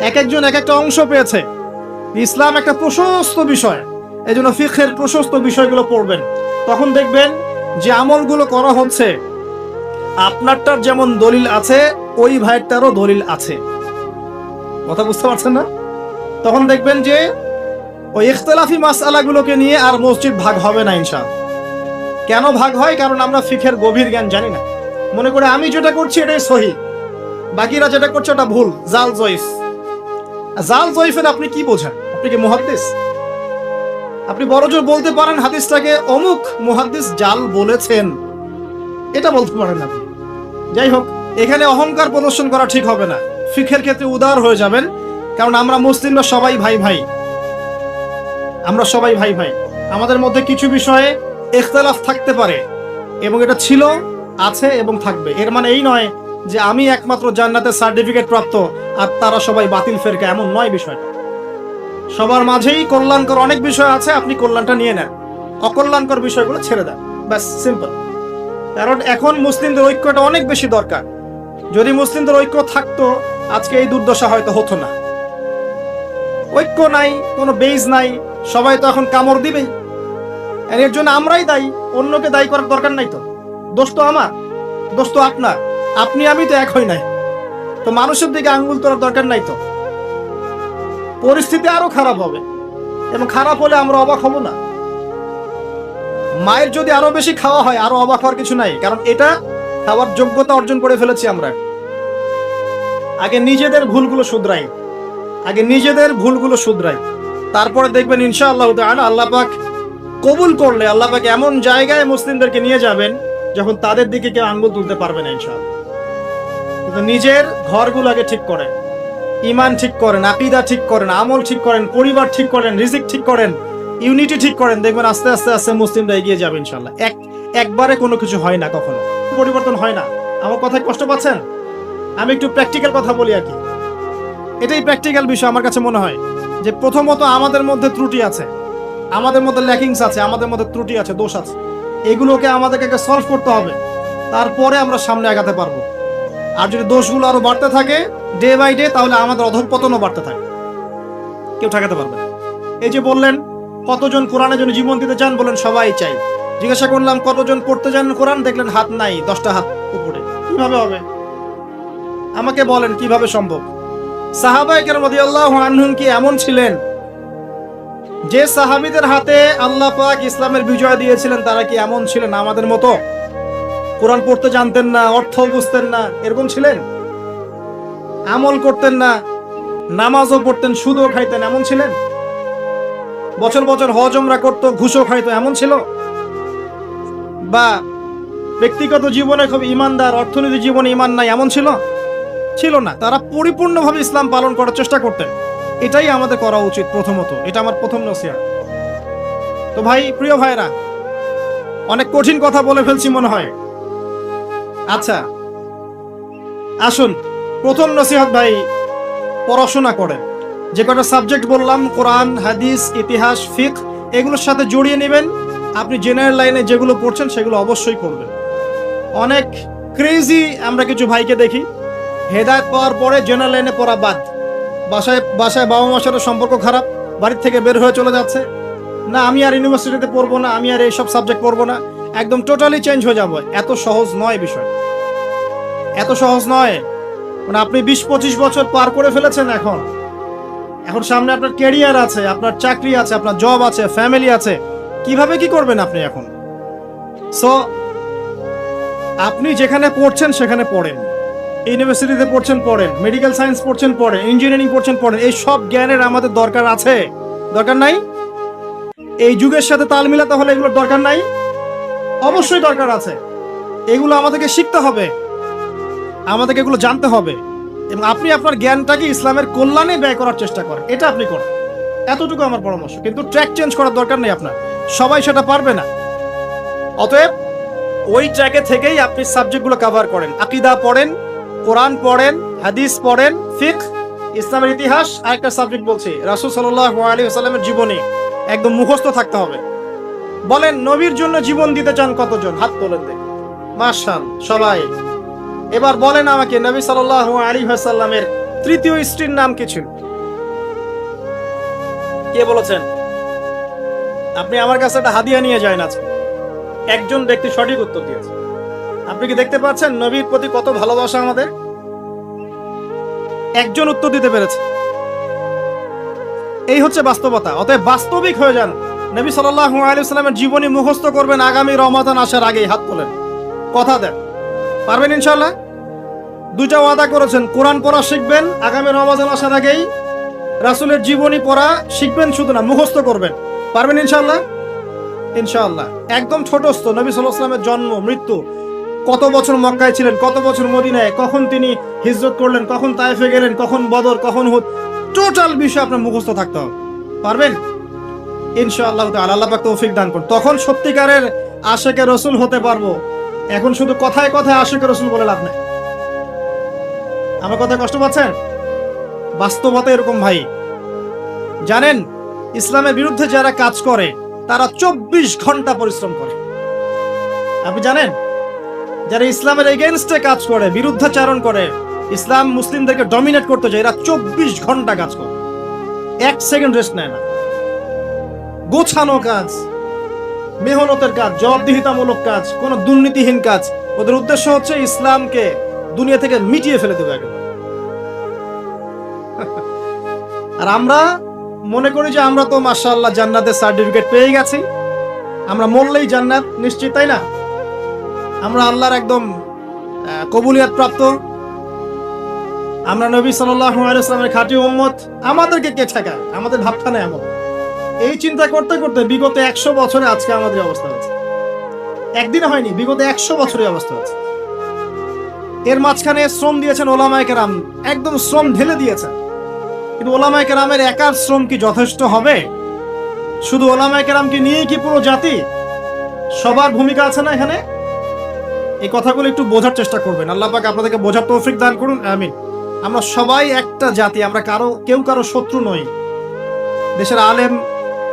এক একজন এক একটা অংশ পেয়েছে। ইসলাম একটা প্রশস্ত বিষয়, এই জন্য ফিকহের প্রশস্ত বিষয়গুলো পড়বেন। তখন দেখবেন যে আমলগুলো করা হচ্ছে আপনারটার যেমন দলিল আছে ওই ভাইয়েরটারও দলিল আছে। কথা বুঝতে পারছেন না? তখন দেখবেন যে ওই ইখতিলাফি মাসআলাগুলোকে নিয়ে আর মসজিদ ভাগ হবে না ইনশাআল্লাহ। কেন ভাগ হয়? কারণ আমরা ফিকহের গভীর জ্ঞান জানি না। মনে করে আমি যেটা করছি এটাই সহিহ, বাকিরা যেটা করছে ওটা ভুল, জাল জয়ীফ। জাল জয়ীফের আপনি কি বোঝেন? আপনি কি মুহাদ্দিস? আপনি বড়জোর বলতে পারেন হাদিসটাকে অমুক মুহাদ্দিস জাল বলেছেন, এটা বলতে পারেন আপনি। যাই হোক, এখানে অহংকার প্রদর্শন করা ঠিক হবে না। ফিকহের ক্ষেত্রে উদার হয়ে যাবেন, কারণ আমরা মুসলিমরা সবাই ভাই ভাই, আমরা সবাই ভাই ভাই। আমাদের মধ্যে কিছু বিষয়ে ইখতিলাফ থাকতে পারে, এবং এটা ছিল, আছে এবং থাকবে। এর মানে এই নয় যে আমি একমাত্র জান্নাতের সার্টিফিকেট প্রাপ্ত আর তারা সবাই বাতিল ফেরকা, এমন নয় বিষয়টা। সবার মাঝেই কল্যাণকর অনেক বিষয় আছে, আপনি কল্যাণটা নিয়ে নেন, অকল্যাণকর বিষয়গুলো ছেড়ে দেন, ব্যাস, সিম্পল। কারণ এখন মুসলিমদের ঐক্যটা অনেক বেশি দরকার। যদি মুসলিমদের ঐক্য থাকতো আজকে এই দুর্দশা হয়তো হতো না। ঐক্য নাই, কোনো বেজ নাই, সবাই তো এখন কামড় দিবেই। এর জন্য আমরাই দায়ী, অন্যকে দায়ী করার দরকার নাই তো। দোষ তো আমার, দোষ তো আপনার, আপনি আমি তো এক হই নাই, তো মানুষের দিকে আঙ্গুল তোলার দরকার নাই তো। পরিস্থিতি আরো খারাপ হবে, এবং খারাপ হলে আমরা অবাক হব না। মায়ের যদি আরো বেশি খাওয়া হয়, আরো অবাক হওয়ার কিছু নাই, কারণ এটা খাওয়ার যোগ্যতা অর্জন করে ফেলেছি আমরা। আগে নিজেদের ভুলগুলো শুধরাই, আগে নিজেদের ভুলগুলো শুধরাই, তারপরে দেখবেন ইনশাআল্লাহ তাআলা আল্লাহ পাক কবুল করলে আল্লাহ পাক এমন জায়গায় মুসলিমদেরকে নিয়ে যাবেন যখন তাদের দিকে কেউ আঙ্গুল তুলতে পারবে না ইনশাআল্লাহ। কিন্তু নিজের ঘরগুলো আগে ঠিক করেন, ঈমান ঠিক করেন, আকীদা ঠিক করেন, আমল ঠিক করেন, পরিবার ঠিক করেন, রিজিক ঠিক করেন, ইউনিটি ঠিক করেন, দেখবেন আস্তে আস্তে আস্তে মুসলিমরা এগিয়ে যাবে ইনশাআল্লাহ। একবারে কোনো কিছু হয় না, কখনো পরিবর্তন হয় না। আমার কথায় কষ্ট পাচ্ছেন? আমি একটু প্র্যাকটিক্যাল কথা বলি আর কি। এটাই প্র্যাকটিক্যাল বিষয় আমার কাছে মনে হয়, যে প্রথমত আমাদের মধ্যে ত্রুটি আছে, আমাদের মধ্যে ল্যাকিংস আছে, আমাদের মধ্যে ত্রুটি আছে, দোষ আছে, এগুলোকে আমাদেরকে সলভ করতে হবে, তারপরে আমরা সামনে আগাতে পারবো। আর যদি দোষগুলো আরো বাড়তে থাকে ডে বাই ডে, তাহলে আমাদের অধঃপতনও বাড়তে থাকে, কেউ ঠেকাতে পারবে না। এই যে বললেন কতজন কোরআনের জন্য জীবন দিতে চান, বলেন সবাই চাই। জিজ্ঞাসা করলাম কতজন পড়তে চান কোরআন, দেখলেন হাত নাই, 10টা হাত উপরে। কিভাবে হবে? আমাকে বলেন কিভাবে সম্ভব? সাহাবায়ে কেরাম রাদিয়াল্লাহু আনহুম কি এমন ছিলেন যে সাহাবীদের হাতে আল্লাহ পাক ইসলামের বিজয় দিয়েছিলেন? তারা কি এমন ছিলেন আমাদের মতো? কোরআন পড়তে জানতেন না, অর্থ বুঝতেন না, এরকম ছিলেন? আমল করতেন না, নামাজও পড়তেন, সুদও খাইতেন, এমন ছিলেন? বছর বছর হজ ওমরা করতো, ঘুষও খাইতো, এমন ছিল? বা ব্যক্তিগত জীবনে খুব ইমানদার, অর্থনৈতিক জীবনে ইমান নাই, এমন ছিল? ছিল না। তারা পরিপূর্ণভাবে ইসলাম পালন করার চেষ্টা করতেন। এটাই আমাদের করা উচিত প্রথমত, এটা আমার প্রথম নসিহত। তো ভাই, প্রিয় ভাইরা, অনেক কঠিন কথা বলে ফেলছি মনে হয়। আচ্ছা আসুন, প্রথম নসিহত ভাই, পড়াশোনা করেন। যে কটা সাবজেক্ট বললাম, কোরআন, হাদিস, ইতিহাস, ফিকহ, এগুলোর সাথে জড়িয়ে নেবেন। আপনি জেনারেল লাইনে যেগুলো পড়ছেন সেগুলো অবশ্যই করবেন। অনেক ক্রেজি আমরা কিছু ভাইকে দেখি, হেদায়েত পাওয়ার পরে জেনারেল লাইনে পড়া বাদ, বাসায় বাবা মার সাথে সম্পর্ক খারাপ, বাড়ির থেকে বের হয়ে চলে যাচ্ছে, না আমি আর ইউনিভার্সিটিতে পড়বো না, আমি আর এইসব সাবজেক্ট পড়বো না, একদম টোটালি চেঞ্জ হয়ে যাবো। এত সহজ নয় বিষয়, এত সহজ নয়। মানে আপনি 20-25 বছর পার করে ফেলেছেন, এখন সামনে আপনার ক্যারিয়ার আছে, আপনার চাকরি আছে, আপনার জব আছে, ফ্যামিলি আছে, কিভাবে কি করবেন আপনি এখন? সো আপনি যেখানে পড়ছেন সেখানে পড়েন, ইউনিভার্সিটিতে পড়ছেন পড়েন, মেডিকেল সায়েন্স পড়ছেন পড়েন, ইঞ্জিনিয়ারিং পড়ছেন পড়েন, এই সব জ্ঞানের আমাদের দরকার আছে? দরকার নাই? এই যুগের সাথে তাল মিলাতে হলে এগুলোর দরকার নাই? অবশ্যই দরকার আছে। এগুলো আমাদেরকে শিখতে হবে, আমাদেরকে এগুলো জানতে হবে, এবং আপনি আপনার জ্ঞানটাকে ইসলামের কল্যাণে ব্যয় করার চেষ্টা করেন, এটা আপনি করেন। এতটুকু আমার পরামর্শ। কিন্তু ট্র্যাক চেঞ্জ করার দরকার নেই আপনার, সবাই সেটা পারবে না। অতএব ওই ট্র্যাকে থেকেই আপনি সাবজেক্টগুলো কভার করেন। আকীদা পড়েন, কোরআন পড়েন, হাদিস পড়েন, ফিকহ, ইসলামের ইতিহাস, আরেকটা সাবজেক্ট বলছি রাসূল সাল্লাল্লাহু আলাইহি ওয়াসাল্লামের জীবনী, একদম মুখস্থ থাকতে হবে। বলেন নবীর জন্য জীবন দিতে চান কতজন? হাত তোলেন দেখি। মাশাআল্লাহ, সবাই। এবার বলেন আমাকে, নবী সাল্লাল্লাহু আলাইহি ওয়াসাল্লামের তৃতীয় স্ত্রীর নাম কি ছিল? কে বলেছেন? আপনি আমার কাছে একটা হাদিয়া নিয়ে যান আজকে। একজন ব্যক্তি সঠিক উত্তর দিয়েছে। আপনি কি দেখতে পাচ্ছেন নবীর প্রতি কত ভালোবাসা আমাদের? একজন উত্তর দিতে পেরেছে। এই হচ্ছে বাস্তবতা। অতএব বাস্তবিক হয়ে যান। নবী সাল্লাল্লাহু আলাইহি ওয়াসাল্লামের জীবনী মুখস্থ করবেন আগামী রমাদান আসার আগেই। হাত তোলেন, কথা দেন, পারবেন ইনশাআল্লাহ? দুইটা ওয়াদা করেছেন, কোরআন পড়া শিখবেন আগামী রমাদান আসার আগেই, রাসূলের জীবনী পড়া শিখবেন, শুধু না মুখস্থ করবেন। পারবেন ইনশাআল্লাহ? ইনশাআল্লাহ। একদম ছোটস্থ নবী সাল্লাল্লাহু আলাইহি ওয়াসাল্লামের জন্ম, মৃত্যু, কত বছর মক্কায় ছিলেন, কত বছর মদিনায়, কখন তিনি হিজরত করলেন, কখন তায়েফে গেলেন, কখন বদর, কখন হুদ, টোটাল বিষয় আপনার মুখস্থ থাকতে হবে। পারবেন ইনশাআল্লাহ তাআলা। আল্লাহ পাক তৌফিক দান করুন। তখন সত্যিকারের আশিকে রাসূল হতে পারবো। এখন শুধু কথায় কথায় আশিকে রাসূল বলে লাভ নাই। আমার কথা কষ্ট পাচ্ছেন? বাস্তবতা এরকম ভাই। জানেন, ইসলামের বিরুদ্ধে যারা কাজ করে তারা 24 ঘন্টা পরিশ্রম করে। আপনি জানেন, যারা ইসলামের এগেইনস্টে কাজ করে, বিরুদ্ধাচারণ করে, ইসলাম মুসলিমদেরকে ডমিনেট করতে চায়, এরা 24 ঘন্টা কাজ করে, 1 সেকেন্ড রেস্ট নেয় না। গোছানো কাজ, মেহনতের কাজ, জবাবদিহিতামূলক কাজ, কোনো দুর্নীতিহীন কাজ। ওদের উদ্দেশ্য হচ্ছে ইসলামকে দুনিয়া থেকে মিটিয়ে ফেলে দেবে একেবারে। আর আমরা মনে করি যে আমরা তো মাশাআল্লাহ জান্নাতের সার্টিফিকেট পেয়ে গেছি, আমরা মরলেই জান্নাত নিশ্চিত, তাই না? আমরা আল্লাহর একদম কবুলিয়াত প্রাপ্ত, আমরা নবী সাল্লাল্লাহু আলাইহি ওয়াসাল্লামের খাঁটি উম্মত, আমাদেরকে কে ঠেকায়? আমাদের ভাবখানা এমন। এই চিন্তা করতে করতে বিগত 100 বছরে আজকে আমাদের অবস্থা হয়েছে। একদিনে হয়নি, বিগত 100 বছরের অবস্থা হয়েছে। এর মাঝখানে শ্রম দিয়েছেন ওলামায়ে কেরাম, একদম শ্রম ঢেলে দিয়েছেন। কিন্তু ওলামায়ে কেরামের একার শ্রম কি যথেষ্ট হবে? শুধু ওলামায়ে কেরামকে নিয়েই কি পুরো জাতি? সবার ভূমিকা আছে না এখানে? এই কথাগুলো একটু বোঝার চেষ্টা করবেন। আল্লাহ পাক আপনাদেরকে বোঝার তৌফিক দান করুন, আমিন। আমরা সবাই একটা জাতি, আমরা কেউ কারো শত্রু নই। দেশের আলেম,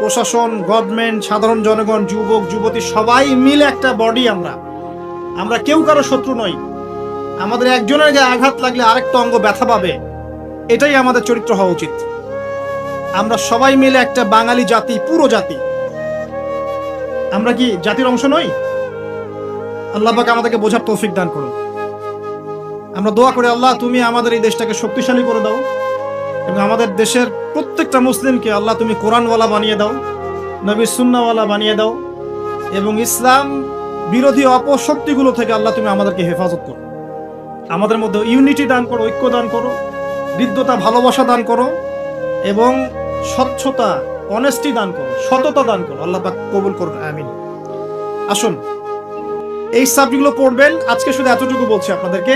প্রশাসন, গভর্নমেন্ট, সাধারণ জনগণ, যুবক যুবতী সবাই মিলে একটা বডি। আমরা কেউ কারো শত্রু নই। আমাদের একজনের গায়ে আঘাত লাগলে আরেকটা অঙ্গ ব্যথা পাবে, এটাই আমাদের চরিত্র হওয়া উচিত। আমরা সবাই মিলে একটা বাঙালি জাতি, পুরো জাতি। আমরা কি জাতির অংশ নই? আল্লাহ পাক আমাদেরকে বোঝার তৌফিক দান করুন। আমরা দোয়া করি, আল্লাহ তুমি আমাদের এই দেশটাকে শক্তিশালী করে দাও, এবং আমাদের দেশের প্রত্যেকটা মুসলিমকে আল্লাহ তুমি কোরআনওয়ালা বানিয়ে দাও, নবীর সুন্নাহওয়ালা বানিয়ে দাও, এবং ইসলাম বিরোধী অপশক্তিগুলো থেকে আল্লাহ তুমি আমাদেরকে হেফাজত করো। আমাদের মধ্যে ইউনিটি দান করো, ঐক্য দান করো, হৃদ্যতা, ভালোবাসা দান করো, এবং স্বচ্ছতা, অনেস্টি দান করো, সততা দান করো। আল্লাহ পাক কবুল করুন, আমিন। আসুন, এই সাবজেক্টগুলো পড়বেন। আজকে শুধু এতটুকু বলছি আপনাদেরকে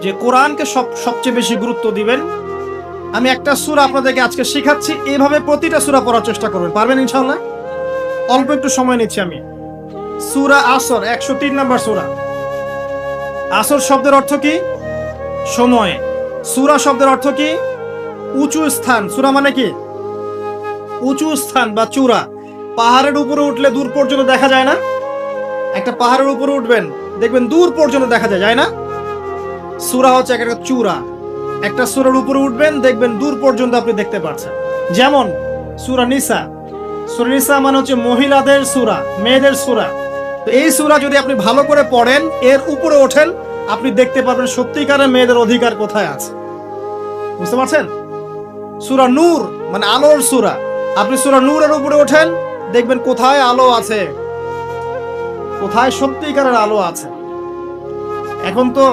যে কোরআনকে সবচেয়ে বেশি গুরুত্ব দিবেন। আমি একটা সূরা আপনাদেরকে আজকে শেখাচ্ছি, এইভাবে প্রতিটা সূরা পড়ার চেষ্টা করবেন। পারবেন ইনশাআল্লাহ? অল্প একটু সময় নিচ্ছি আমি। সূরা আসর, 103 নম্বর সূরা। আসর শব্দের অর্থ কি? সময়। সূরা শব্দের অর্থ কি? উঁচু স্থান। সূরা মানে কি? উঁচু স্থান বা চূড়া। পাহাড়ের উপরে উঠলে দূর পর্যন্ত দেখা যায় না? একটা পাহাড়ের উপরে উঠবেন, দেখবেন দূর পর্যন্ত দেখা যায় না? সূরা হচ্ছে একটা চূড়া। একটা সূরার উপরে উঠবেন, দেখবেন দূর পর্যন্ত আপনি দেখতে পাচ্ছেন। যেমন সূরা নিসা। সূরা নিসা মানে হচ্ছে মহিলাদের সূরা, মেয়েদের সূরা। তো এই সূরা যদি আপনি ভালো করে পড়েন, এর উপরে ওঠেন, আপনি দেখতে পাবেন সত্যিকারের মেয়েদের অধিকার কোথায় আছে। বুঝতে পারছেন? সূরা নূর মানে আলোর সূরা। আপনি সূরা নূরের উপরে ওঠেন, দেখবেন কোথায় আলো আছে, কোথায় সত্যিকারের আলো আছে। এখন তো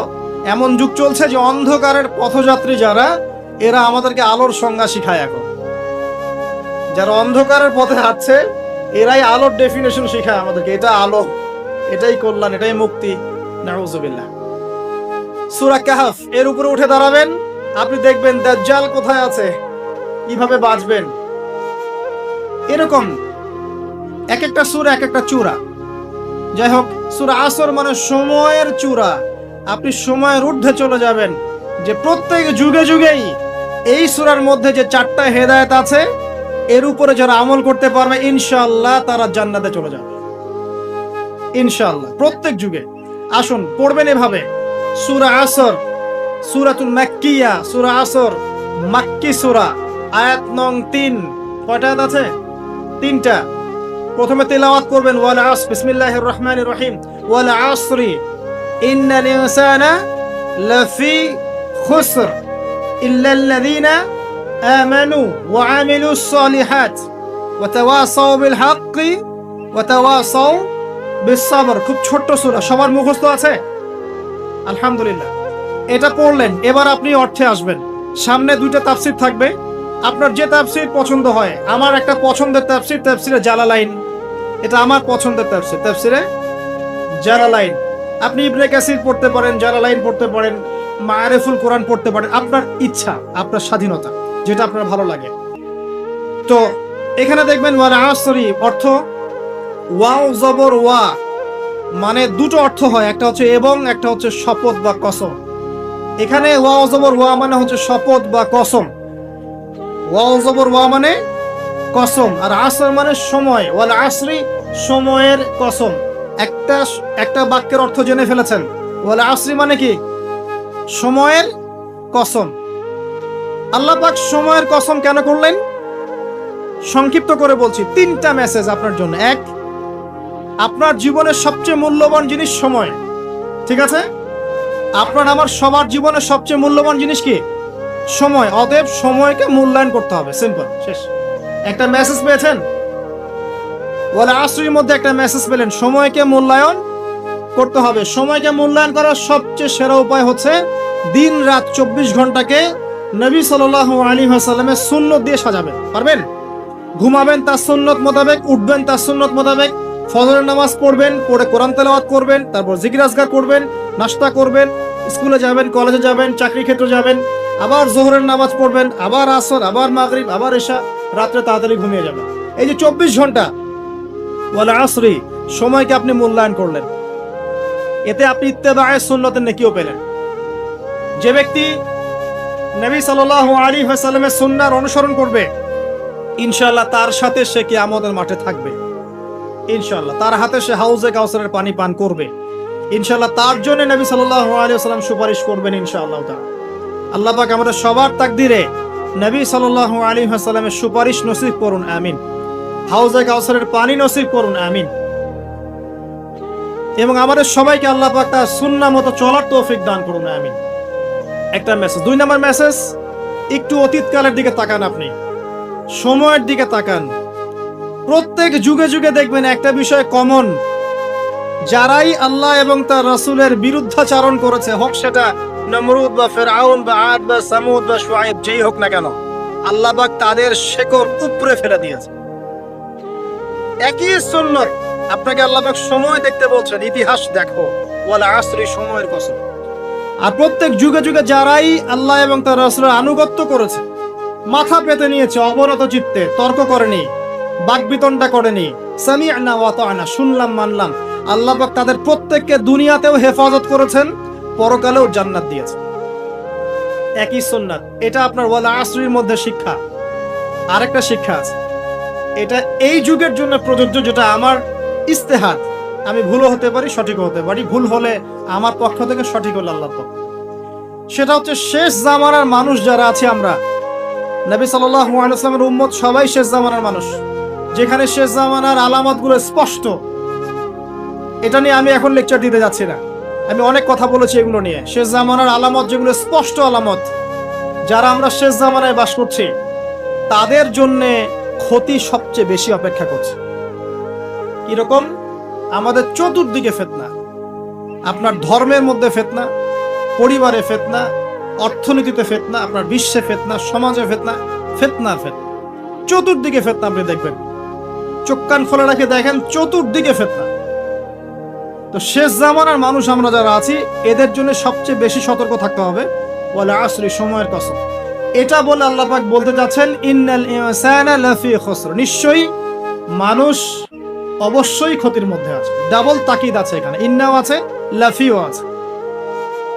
এমন যুগ চলছে যে অন্ধকারের পথযাত্রী যারা, এরা আমাদেরকে আলোর সংজ্ঞা শিখায়। এখন যারা অন্ধকারের পথে হাঁটছে, এরাই আলোর ডেফিনেশন শিখায় আমাদেরকে। এটা আলো, এটাই কল্যাণ, এটাই মুক্তি। নাউযুবিল্লাহ। সূরা কাহফ, এর উপরে উঠে দাঁড়াবেন, আপনি দেখবেন দাজ্জাল কোথায় আছে, কিভাবে বাঁচবেন। এরকম এক একটা সূরা এক একটা চূড়া। যাই হোক, সূরা আসর মানে সময়ের চূড়া। আপনি সময়ের ঊর্ধ্বে চলে যাবেন, যে প্রত্যেক যুগে যুগেই এই সূরার মধ্যে যে 4টা হেদায়েত আছে, এর উপরে যারা আমল করতে পারবে ইনশাআল্লাহ তারা জান্নাতে চলে যাবে ইনশাআল্লাহ, প্রত্যেক যুগে। আসুন পড়বেন এভাবে। সূরা আসর, সূরাতুল মাক্কিয়া। সূরা আসর মাক্কি সূরা, আয়াত নং 3। কয়টা আয়াত আছে? 3টা। প্রথমে তেলাওয়াত করবেন, ওয়াল আসর, বিসমিল্লাহির রহমানির রহিম, ওয়াল আসরি ইন্নাল ইনসানা লাফি খুসর ইল্লাল্লাযীনা আমানু ওয়া আমিলুস সালিহাত ওয়া তাওয়াসাউ বিল হাক্কি ওয়া তাওয়াসাউ বিস সাবর। খুব ছোট্ট সূরা, সবার মুখস্থ আছে? আলহামদুলিল্লাহ। এটা পড়লেন, এবার আপনি অর্থে আসবেন। সামনে 2টা তাফসীর থাকবে, আপনার যে তাফসীর পছন্দ হয়। আমার একটা পছন্দের তাফসীর, তাফসীরে জালালাইন। এটা আমার পছন্দের তাফসীর, তাফসীরে জালালাইন। আপনি ইবনে কাসির পড়তে পারেন, জালালাইন পড়তে পারেন, মাআরিফুল কোরআন পড়তে পারেন। আপনার ইচ্ছা, আপনার স্বাধীনতা, যেটা আপনার ভালো লাগে। তো এখানে দেখবেন ওয়াল আসরি অর্থ ওয়াও জবর ওয়া, মানে 2টো অর্থ হয়, একটা হচ্ছে এবং, একটা হচ্ছে শপথ বা কসম। এখানে ওয়া জবর ওয়া মানে হচ্ছে শপথ বা কসম। ওয়া জবর ওয়া মানে কসম, আর আসর মানে সময়। ওয়াল আসরি, সময়ের কসম। একটা বাক্যের অর্থ জেনে ফেলেছেন। ওয়াল আসরি মানে কি? সময়ের কসম। আল্লাহ পাক সময়ের কসম কেন করলেন? সংক্ষিপ্ত করে বলছি, 3টা মেসেজ আপনার জন্য। এক, আপনার জীবনের সবচেয়ে মূল্যবান জিনিস সময়, ঠিক আছে? আপনার আমার সবার জীবনের সবচেয়ে মূল্যবান জিনিস কি? সময়। অতএব সময়কে মূল্যায়ন করতে হবে, সিম্পল, শেষ। একটা মেসেজ পেয়েছেন, ওয়াল আসরির মধ্যে একটা মেসেজ পেলেন, সময়কে মূল্যায়ন করতে হবে। সময়কে মূল্যায়ন করার সবচেয়ে সেরা উপায় হচ্ছে দিন রাত 24 ঘন্টাকে নবী সাল্লাল্লাহু আলাইহি ওয়াসাল্লামের সুন্নত দিয়ে সাজাবেন। পারবেন? ঘুমাবেন তার সুন্নত মোতাবেক, উঠবেন তার সুন্নত মোতাবেক, ফজরের নামাজ পড়বেন, পড়ে কোরআন তেলাওয়াত করবেন, তারপর জিকির আজকার করবেন, নাস্তা করবেন, স্কুলে যাবেন, কলেজে যাবেন, চাকরি ক্ষেত্রে যাবেন, আবার যোহরের নামাজ পড়বেন, আবার আসর, আবার মাগরিব, আবার এশা, রাত্রে তাড়াতাড়ি ঘুমিয়ে যাবেন। এই যে 24 ঘন্টা, ওয়াল আসরি, সময়কে আপনি মূল্যায়ন করলেন। এতে আপনি ইত্তেবায়ে সুন্নতের নেকিও পেলেন। যে ব্যক্তি নবী সাল্লাল্লাহু আলাইহি ওয়াসাল্লামের সুন্নাহর অনুসরণ করবে, ইনশাআল্লাহ তার সাথে সে কিয়ামতের মাঠে থাকবে। ইনশাআল্লাহ তার হাতে সে হাউজে কাউসারের পানি পান করবে। ইনশাআল্লাহ তার জন্য নবী সাল্লাল্লাহু আলাইহি ওয়াসাল্লাম সুপারিশ করবেন ইনশাআল্লাহ তাআলা। আল্লাহ পাক আমাদের সবার তাকদিরে নবী সাল্লাল্লাহু আলাইহি ওয়াসাল্লামের সুপারিশ নসিব করুন, আমিন। হাউজে কাউসারের পানি নসিব করুন, আমিন। এবং আমাদের সবাইকে আল্লাহ পাক তার সুন্নাহ মতো চলার তৌফিক দান করুন, আমিন। একটা মেসেজ। 2 নম্বর মেসেজ, একটু অতীতকালের দিকে তাকান, আপনি সময়ের দিকে তাকান। প্রত্যেক যুগে যুগে দেখবেন একটা বিষয় কমন, যারাই আল্লাহ এবং তার রাসূলের বিরুদ্ধাচারণ করেছে, হোক সেটা নমরুদ বা ফিরআউন বা আদ বা সামুদ বা শুআয়ব, যেই হোক না কেন, আল্লাহ পাক তাদের শেকড় উপড়ে ফেলে দিয়েছে। একই সুন্নাত, আপনাকে আল্লাহ পাক সময় দেখতে বলছেন, ইতিহাস দেখো, ওয়াল আসরি, সময়ের কসম। আর প্রত্যেক যুগে যুগে যারাই আল্লাহ এবং তার রাসূলের আনুগত্য করেছে, মাথা পেতে নিয়েছে অবনত চিত্তে, তর্ক করেনি, বাকবিতণ্ডা করেনি, সামি'না ওয়া আতা'না, শুনলাম মানলাম, আল্লাহ পাক তাদের প্রত্যেককে দুনিয়াতেও হেফাজত করেছেন, পরকালেও জান্নাত দিয়েছেন। একই সুন্নাত। এটা আপনার ওয়াল আসরির মধ্যে শিক্ষা। আরেকটা শিক্ষা আছে, এটা এই যুগের জন্য প্রযোজ্য, যেটা আমার ইস্তেহাদ, আমি ভুলও হতে পারি, সঠিকও হতে পারি। ভুল হলে আমার পক্ষ থেকে, সঠিক হলে আল্লাহর পক্ষ। সেটা হচ্ছে শেষ জামানার মানুষ যারা আছে আমরা, নবী সাল্লাল্লাহু আলাইহি ওয়াসাল্লামের উম্মত সবাই শেষ জামানার মানুষ, যেখানে শেষ জামানার আলামতগুলো স্পষ্ট। এটা নিয়ে আমি এখন লেকচার দিতে যাচ্ছি না, আমি অনেক কথা বলেছি এগুলো নিয়ে। শেষ জামানার আলামত যেগুলো স্পষ্ট আলামত, যারা আমরা শেষ জামানায় বাস করছি, তাদের জন্য ক্ষতি সবচেয়ে বেশি অপেক্ষা করছে। কিরকম? আমাদের চতুর্দিকে ফিতনা, আপনার ধর্মের মধ্যে ফিতনা, পরিবারে ফিতনা, অর্থনীতিতে ফিতনা, আপনার বিশ্বে ফিতনা, সমাজে ফিতনা, ফিতনা ফিতনা, চতুর্দিকে ফিতনা। আপনি দেখবেন, চোখ কান খোলা রাখে দেখেন, চতুর্দিকে ফিতনা। তো শেষ জামানার মানুষ আমরা যারা আছি, এদের জন্য সবচেয়ে বেশি সতর্ক থাকতে হবে। ওয়াল আসরি, সময়ের কসম। এটা বলে আল্লাহ পাক বলতে যাচ্ছেন, ইন্নাল ইনসানা লাফি খুসর, নিশ্চয়ই মানুষ অবশ্যই ক্ষতির মধ্যে আছে। ডাবল তাকিদ আছে এখানে, ইন্নাও আছে, লাফিও আছে।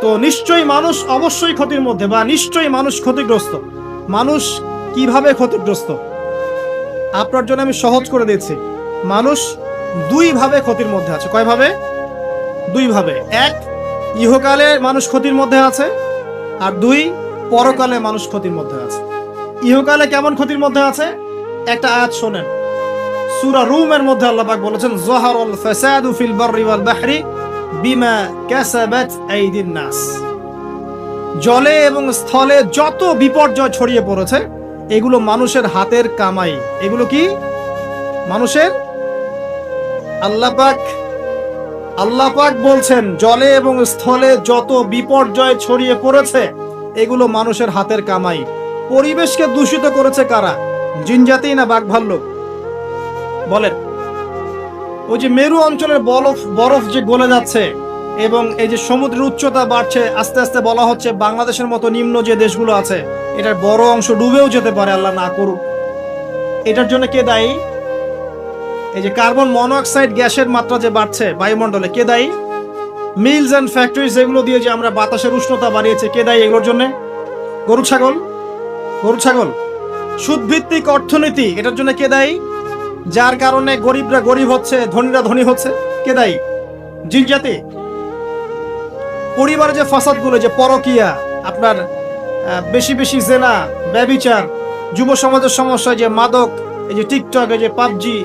তো নিশ্চয়ই মানুষ অবশ্যই ক্ষতির মধ্যে, বা নিশ্চয়ই মানুষ ক্ষতিগ্রস্ত। মানুষ কিভাবে ক্ষতিগ্রস্ত? আপনার জন্য আমি সহজ করে দিচ্ছি। মানুষ 2 ভাবে ক্ষতির মধ্যে আছে। কয় ভাবে? 2 ভাবে। 1, ইহকালে মানুষ ক্ষতির মধ্যে আছে, আর 2, পরকালে মানুষ ক্ষতির মধ্যে আছে। ইহকালে কেমন ক্ষতির মধ্যে আছে? একটা আয়াত শোনেন, সূরা রুমের মধ্যে আল্লাহ পাক বলেছেন, যাহারাল ফাসাদু ফিল বাররি ওয়াল বাহরি বিমা কাসাবাত আইদিন নাস। জলে এবং স্থলে যত বিপর্যয় ছড়িয়ে পড়েছে, এগুলো মানুষের হাতের কামাই। এগুলো কি? মানুষের। আল্লাহ পাক বলছেন, জলে এবং স্থলে যত বিপর্যয় ছড়িয়ে পড়েছে, এগুলো মানুষের হাতের কামাই। পরিবেশকে দূষিত করেছে কারা? জিনজাতি না বাঘ ভাল্লুক? বলেন। ওই যে মেরু অঞ্চলের বরফ যে গলে যাচ্ছে, এবং এই যে সমুদ্রের উচ্চতা বাড়ছে, আস্তে আস্তে বলা হচ্ছে বাংলাদেশের মতো নিম্ন যে দেশগুলো আছে, এটার বড় অংশ ডুবেও যেতে পারে, আল্লাহ না করুক। এটার জন্য কে দায়ী? এই যে কার্বন মনোঅক্সাইড গ্যাসের মাত্রা যে বাড়ছে বায়ুমণ্ডলে, কে দায়ী? মিলস অ্যান্ড ফ্যাক্টরিজ এগুলো দিয়ে যে আমরা বাতাসের উষ্ণতা বাড়িয়েছে, কে দায়ী এগুলোর জন্য? গরু ছাগল। গরু ছাগল। সুদভিত্তিক অর্থনীতি, এটার জন্য কে দায়ী? যার কারণে গরিবরা গরিব হচ্ছে, ধনীরা ধনী হচ্ছে, কে দায়ী? জিন জাতি। পরিবারে যে ফাসাদগুলো, যে পরকিয়া, আপনার বেশি বেশি জেনা, ব্যভিচার, যুব সমাজের সমস্যা, যে মাদক, এই যে টিকটক, এই যে পাবজি,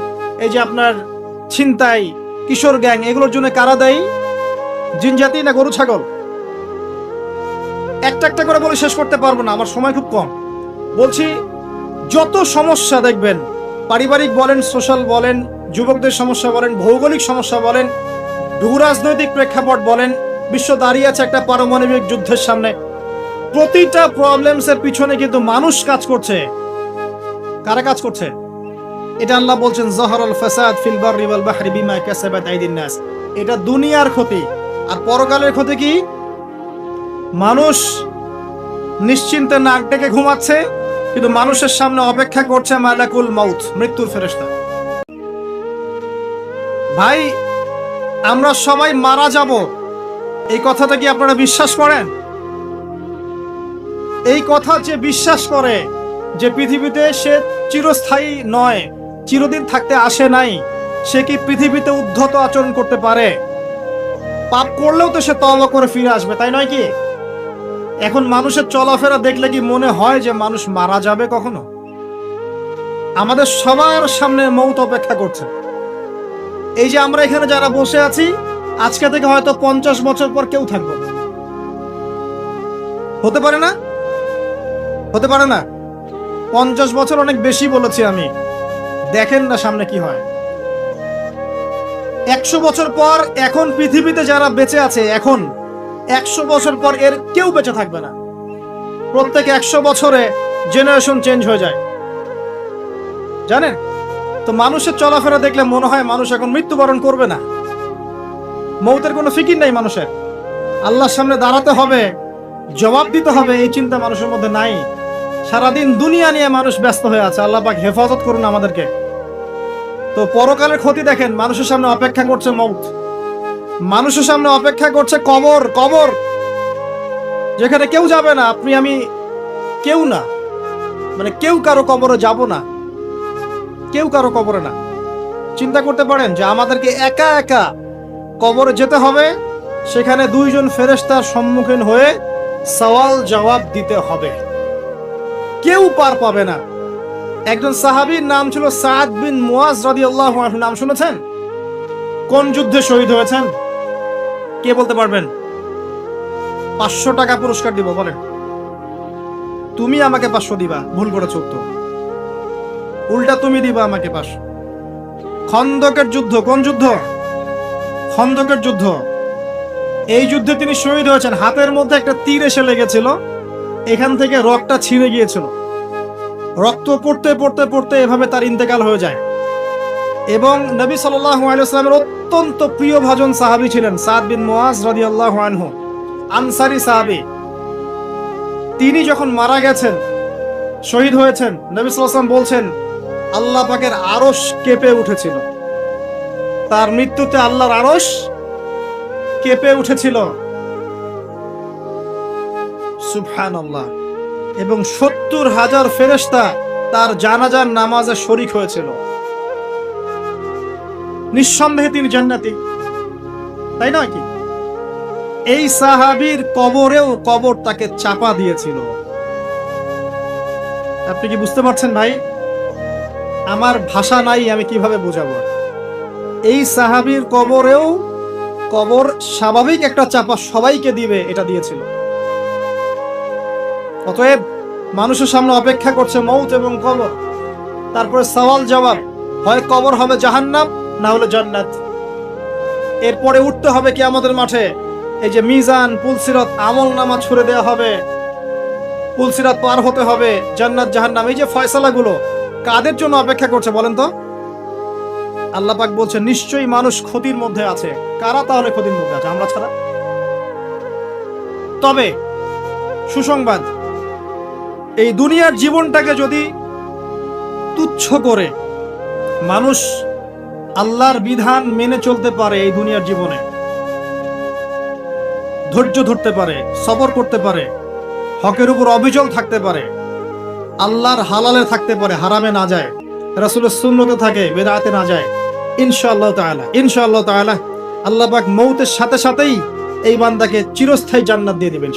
এই যে আপনার ছিনতাই, কিশোর গ্যাং, এগুলোর জন্য কারা দায়ী? জিন জাতি না গরু ছাগল? একটা একটা করে বলে শেষ করতে পারবো না, আমার সময় খুব কম। বলছি, যত সমস্যা দেখবেন, পারিবারিক বলেন, সোশ্যাল বলেন, যুবকদের সমস্যা বলেন, ভৌগোলিক সমস্যা বলেন, ভূরাজনৈতিক প্রেক্ষাপট বলেন, বিশ্ব দাঁড়িয়ে আছে একটা পারমাণবিক যুদ্ধের সামনে, প্রতিটা প্রবলেমসের পিছনে কিন্তু মানুষ কাজ করছে। কারা কাজ করছে? এটা আল্লাহ বলছেন, যাহারাল ফাসাদ ফিল বাররি ওয়াল বাহরি বিমা কাসাবাত আইদিন নাস। এটা দুনিয়ার ক্ষতি। আর পরকালের ক্ষতি কি? মানুষ নিশ্চিন্তে নাক ডেকে ঘুমাচ্ছে, কিন্তু মানুষের সামনে অপেক্ষা করছে মালাকুল মাউত, মৃত্যুর ফেরেশতা। ভাই, আমরা সবাই মারা যাব, এই কথাটা কি আপনারা বিশ্বাস করেন? এই কথা যে বিশ্বাস করে যে পৃথিবীতে সে চিরস্থায়ী নয়, চিরদিন থাকতে আসে নাই, সে কি পৃথিবীতে উদ্ধত আচরণ করতে পারে? পাপ করলেও তো সে তওবা করে ফিরে আসবে, তাই নয় কি? এখন মানুষের চলাফেরা দেখলে কি মনে হয় যে মানুষ মারা যাবে কখনো? আমাদের সবার সামনে মৌত অপেক্ষা করছে। এই যে আমরা এখানে যারা বসে আছি, আজকে থেকে হয়তো 50 বছর পর কেউ থাকবো না। হতে পারে না? হতে পারে না? 50 বছর অনেক বেশি বলেছি আমি। দেখেন না সামনে কি হয়। 100 বছর পর এখন পৃথিবীতে যারা বেঁচে আছে, এখন 100 বছর পর এর কেউ বেঁচে থাকবে না। প্রত্যেক 100 বছরে জেনারেশন চেঞ্জ হয়ে যায়, জানেন তো? মানুষের চলাফেরা দেখলে মনে হয় মানুষ এখন মৃত্যুবরণ করবে না। মৌতের কোনো ফিকির নাই মানুষের। আল্লাহর সামনে দাঁড়াতে হবে, জবাব দিতে হবে, এই চিন্তা মানুষের মধ্যে নাই। সারাদিন দুনিয়া নিয়ে মানুষ ব্যস্ত হয়ে আছে। আল্লাহ পাক হেফাজত করুন আমাদেরকে। তো পরকালের ক্ষতি দেখেন, মানুষের সামনে অপেক্ষা করছে মৌত, মানুষের সামনে অপেক্ষা করছে কবর। কবর যেখানে কেউ যাবে না, আপনি আমি কেউ না, মানে কেউ কারো কবরে যাব না, কেউ কারো কবরে না। চিন্তা করতে পারেন যে আমাদেরকে একা একা কবরে যেতে হবে, সেখানে 2 জন ফেরেশতার সম্মুখীন হয়ে সওয়াল জবাব দিতে হবে, কেউ পার পাবে না। একজন সাহাবীর নাম ছিল সাদ বিন মুয়াজ রাদিয়াল্লাহু আনহু। নাম শুনেছেন? কোন যুদ্ধে শহীদ হয়েছেন? কে বলতে পারবেন? 500 টাকা পুরস্কার দিব, বলেন। তুমি আমাকে 500 দিবা, ভুল করেছো তো। উল্টা তুমি দিবা আমাকে 500। খন্দকের যুদ্ধ। কোন যুদ্ধ? খন্দকের যুদ্ধ। এই যুদ্ধে তিনি শহীদ হয়েছেন। হাতের মধ্যে একটা তীর এসে লেগেছিল, এখান থেকে রক্তটা ছিঁড়ে গিয়েছিল। রক্ত পড়তে পড়তে পড়তে এভাবে তার ইন্তেকাল হয়ে যায়। এবং নবী সাল্লাল্লাহু আলাইহি ওয়াসাল্লামের অত্যন্ত প্রিয় ভাজন সাহাবী ছিলেন সাদ বিন মুয়াজ রাদিয়াল্লাহু আনহু, আনসারী সাহাবী। তিনি যখন মারা গেছেন, শহীদ হয়েছেন, নবী সাল্লাল্লাহু আলাইহি ওয়াসাল্লাম বলছেন আল্লাহ পাকের আরশ কেঁপে উঠেছিল। তার মৃত্যুতে আল্লাহর আরশ কেঁপে উঠেছিল। সুবহানাল্লাহ। এবং 70,000 ফেরেশতা তার জানাজার নামাজে শরীক হয়েছিল। নিঃসন্দেহে তিনি জান্নাতি, তাই নয় কি? এই সাহাবীর কবরেও কবর তাকে চাপা দিয়েছিল। আপনি কি বুঝতে পারছেন ভাই? আমার ভাষা নাই, আমি কিভাবে বোঝাবো। এই সাহাবীর কবরেও কবর স্বাভাবিক একটা চাপা সবাইকে দিবে, এটা দিয়েছিল। অতএব মানুষের সামনে অপেক্ষা করছে মৌত এবং কবর, তারপরে সওয়াল জবাব। হয় কবর হবে জাহান্নাম, না হলে জান্নাত। এরপরে উঠতে হবে কিয়ামতের মাঠে। এই যে মিজান, পুলসিরাত, আমল নামা ছুড়ে দেওয়া হবে, পুলসিরাত পার হতে হবে, জান্নাত জাহান্নাম, এই যে ফয়সালাগুলো কাদের জন্য অপেক্ষা করছে বলেন তো? আল্লাহ পাক বলছেন নিশ্চয়ই মানুষ ক্ষতির মধ্যে আছে। কারা তাহলে ক্ষতির মধ্যে আছে? আমরা ছাড়া। তবে সুসংবাদ, এই দুনিয়ার জীবনটাকে যদি তুচ্ছ করে মানুষ আল্লাহর বিধান মেনে চলতে পারে এই দুনিয়ার জীবনে, ধৈর্য ধরতে পারে, সবর করতে পারে, হকের উপর অবিচল থাকতে পারে, আল্লাহর হালালে থাকতে পারে, হারামে না যায়, রাসূলের সুন্নতে থাকে, বেদাতে না যায়, ইনশাআল্লাহ তাআলা আল্লাহ পাক মৌতের সাথে সাথেই এই বান্দাকে চিরস্থায়ী জান্নাত দিয়ে দিবেন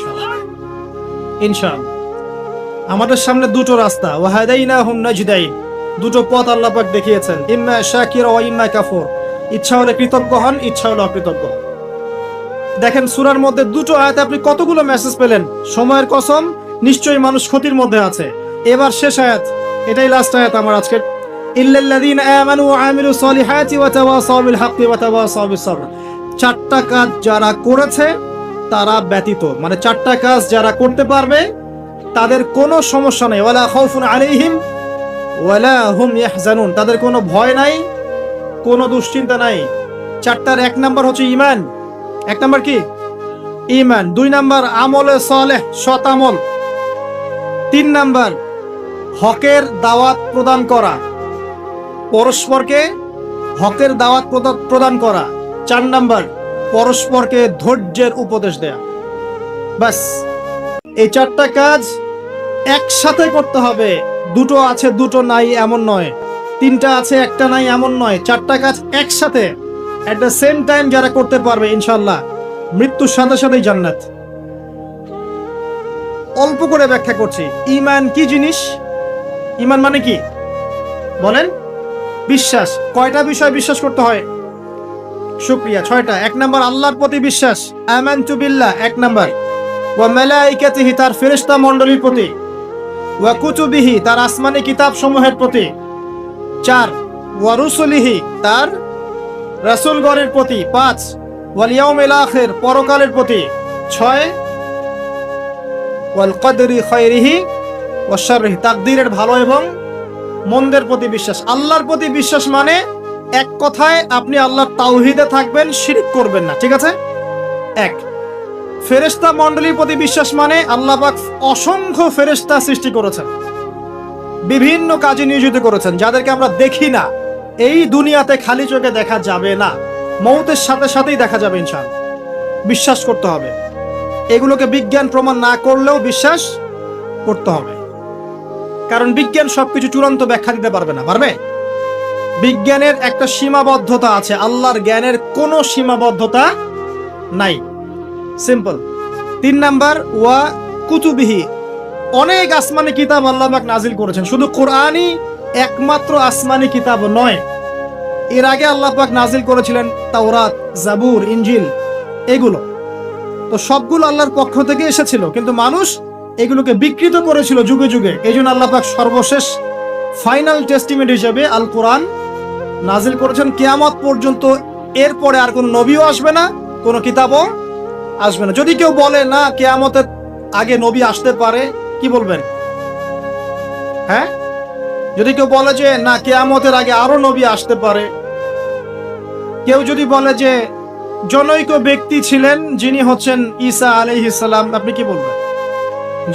ইনশাআল্লাহ। আমাদের সামনে দুটো রাস্তা, ওয়াহাদাইনাহুম নাজদাইন, দুটো পথ আল্লাহ পাক দেখিয়েছেন, ইম্মা শাকিরা ওয়া ইম্মা কাফুর। ইচ্ছা হলে কৃতজ্ঞ হন, ইচ্ছা হলে অকৃতজ্ঞ। দেখেন সূরার মধ্যে দুটো আয়াতে আপনি কতগুলো মেসেজ পেলেন। সময়ের কসম, নিশ্চয়ই মানুষ ক্ষতির মধ্যে আছে। এবার শেষ আয়াত, এটাই লাস্ট আয়াত আমার আজকের। ইল্লাল্লাযীনা আমানু ওয়া আমিলুস সলিহাতি ওয়া তাওয়াসাউ বিল হাক্কি ওয়া তাওয়াসাউ বিস সবর। চারটা কাজ যারা করেছে তারা ব্যতীত, মানে চারটা কাজ যারা করতে পারবে তাদের কোনো সমস্যা নেই। ওয়ালা খাউফুন আলাইহিম ওয়ালা হুম ইয়াহজানুন, তাদের কোনো ভয় নাই, কোনো দুশ্চিন্তা নাই। চারটার এক নাম্বার হচ্ছে ঈমান। এক নাম্বার কি? ঈমান। দুই নাম্বার আমলে সালেহ, সৎ আমল। তিন নাম্বার হকের দাওয়াত প্রদান করা, পরস্পরকে হকের দাওয়াত প্রদান করা। চার নাম্বার পরস্পরকে ধৈর্যের উপদেশ দেয়া। বাস, এই চারটা কাজ একসাথে করতে হবে। দুটো আছে দুটো নাই এমন নয়, তিনটা আছে একটা নাই এমন নয়, চারটা কাজ একসাথে এট দ্য সেম টাইম যারা করতে পারবে ইনশাআল্লাহ মৃত্যুর সাথে সাথেই জান্নাত। অল্প করে ব্যাখ্যা করছি। ঈমান কি জিনিস? ঈমান মানে কি বলেন? বিশ্বাস। কয়টা বিষয় বিশ্বাস করতে হয়? শুকরিয়া, 6টা। এক নাম্বার আল্লাহর প্রতি বিশ্বাস, আমানতু বিল্লাহ এক নাম্বার। ওয়া মালাইকাতিহি, তার ফেরেশতা মণ্ডলীর প্রতি। ওয়া কুতুবিহি, তার আসমানি কিতাব সমূহের প্রতি। 4 ওয়া রুসুলিহি, তার রাসূলগণের প্রতি। 5 ওয়াল ইয়াউমিল আখির, পরকালের প্রতি। 6 ওয়াল কদরি খায়রিহি ওয়া শাররিহি, তাকদীরের ভালো এবং মন্দের প্রতি বিশ্বাস। আল্লাহর প্রতি বিশ্বাস মানে এক কথায় আপনি আল্লাহর তাওহীদে থাকবেন, শিরক করবেন না, ঠিক আছে? এক। ফেরেশতা মণ্ডলীর প্রতি বিশ্বাস মানে আল্লাহ পাক অসংখ্য ফেরেশতা সৃষ্টি করেছেন, বিভিন্ন কাজে নিয়োজিত করেছেন, যাদেরকে আমরা দেখি না। এই দুনিয়াতে খালি চোখে দেখা যাবে না, মৌতের সাথে সাথেই দেখা যাবে ইনশাআল্লাহ। বিশ্বাস করতে হবে। এগুলোকে বিজ্ঞান প্রমাণ না করলেও বিশ্বাস করতে হবে, কারণ বিজ্ঞান সবকিছু চূড়ান্ত ব্যাখ্যা দিতে পারবে না। পারবে? বিজ্ঞানের একটা সীমাবদ্ধতা আছে, আল্লাহর জ্ঞানের কোনো সীমাবদ্ধতা নাই। সিম্পল। 3 নাম্বার ওয়া কুতুবিহি, অনেক আসমানি কিতাব আল্লাহ পাক নাজিল করেছেন। শুধু কোরআনই একমাত্র আসমানি কিতাব নয়, এর আগে আল্লাহ পাক নাজিল করেছিলেন তাওরাত, জাবুর, ইনজিল, এগুলো তো সবগুলো আল্লাহর পক্ষ থেকে এসেছিল, কিন্তু মানুষ এগুলোকে বিকৃত করেছিল যুগে যুগে। এই জন্য আল্লাহ পাক সর্বশেষ ফাইনাল টেস্টিমেন্ট হিসেবে আল কোরআন নাজিল করেছেন কিয়ামত পর্যন্ত। এরপরে আর কোনো নবীও আসবে না, কোনো কিতাবও আসবে না। যদি কেউ বলে না কিয়ামতের আগে নবী আসতে পারে, কি বলবেন? হ্যাঁ, যদি কেউ বলে যে না কিয়ামতের আগে আরো নবী আসতে পারে, কেউ যদি বলে যে জনৈক ব্যক্তি ছিলেন যিনি হচ্ছেন ঈসা আলাইহিস সালাম, আপনি কি বলবেন?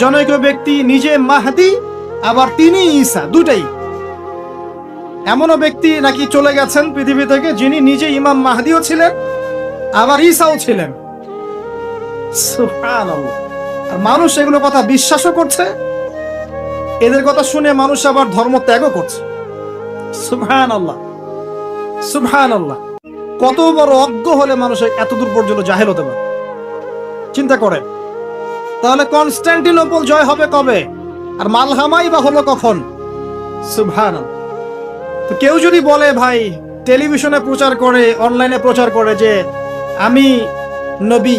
জনৈক ব্যক্তি নিজে মাহদি, আবার তিনি ঈসা, দুটাই। এমনও ব্যক্তি নাকি চলে গেছেন পৃথিবী থেকে যিনি নিজে ইমাম মাহদিও ছিলেন আবার ঈসাও ছিলেন। সুবহানাল্লাহ। আর মানুষ এগুলো কথা বিশ্বাসও করছে, এদের কথা শুনে মানুষ আবার ধর্ম ত্যাগও করছে। সুবহানাল্লাহ, সুবহানাল্লাহ। কত বড় অজ্ঞ হলে মানুষ এতদূর পর্যন্ত জাহেল হতে পারে, চিন্তা করেন। তাহলে কনস্টান্টিনোপল জয় হবে কবে, আর মালহামাই বা হলো কখন? সুবহানাল্লাহ। তো কেউ যদি বলে ভাই টেলিভিশনে প্রচার করে, অনলাইনে প্রচার করে যে আমি নবী,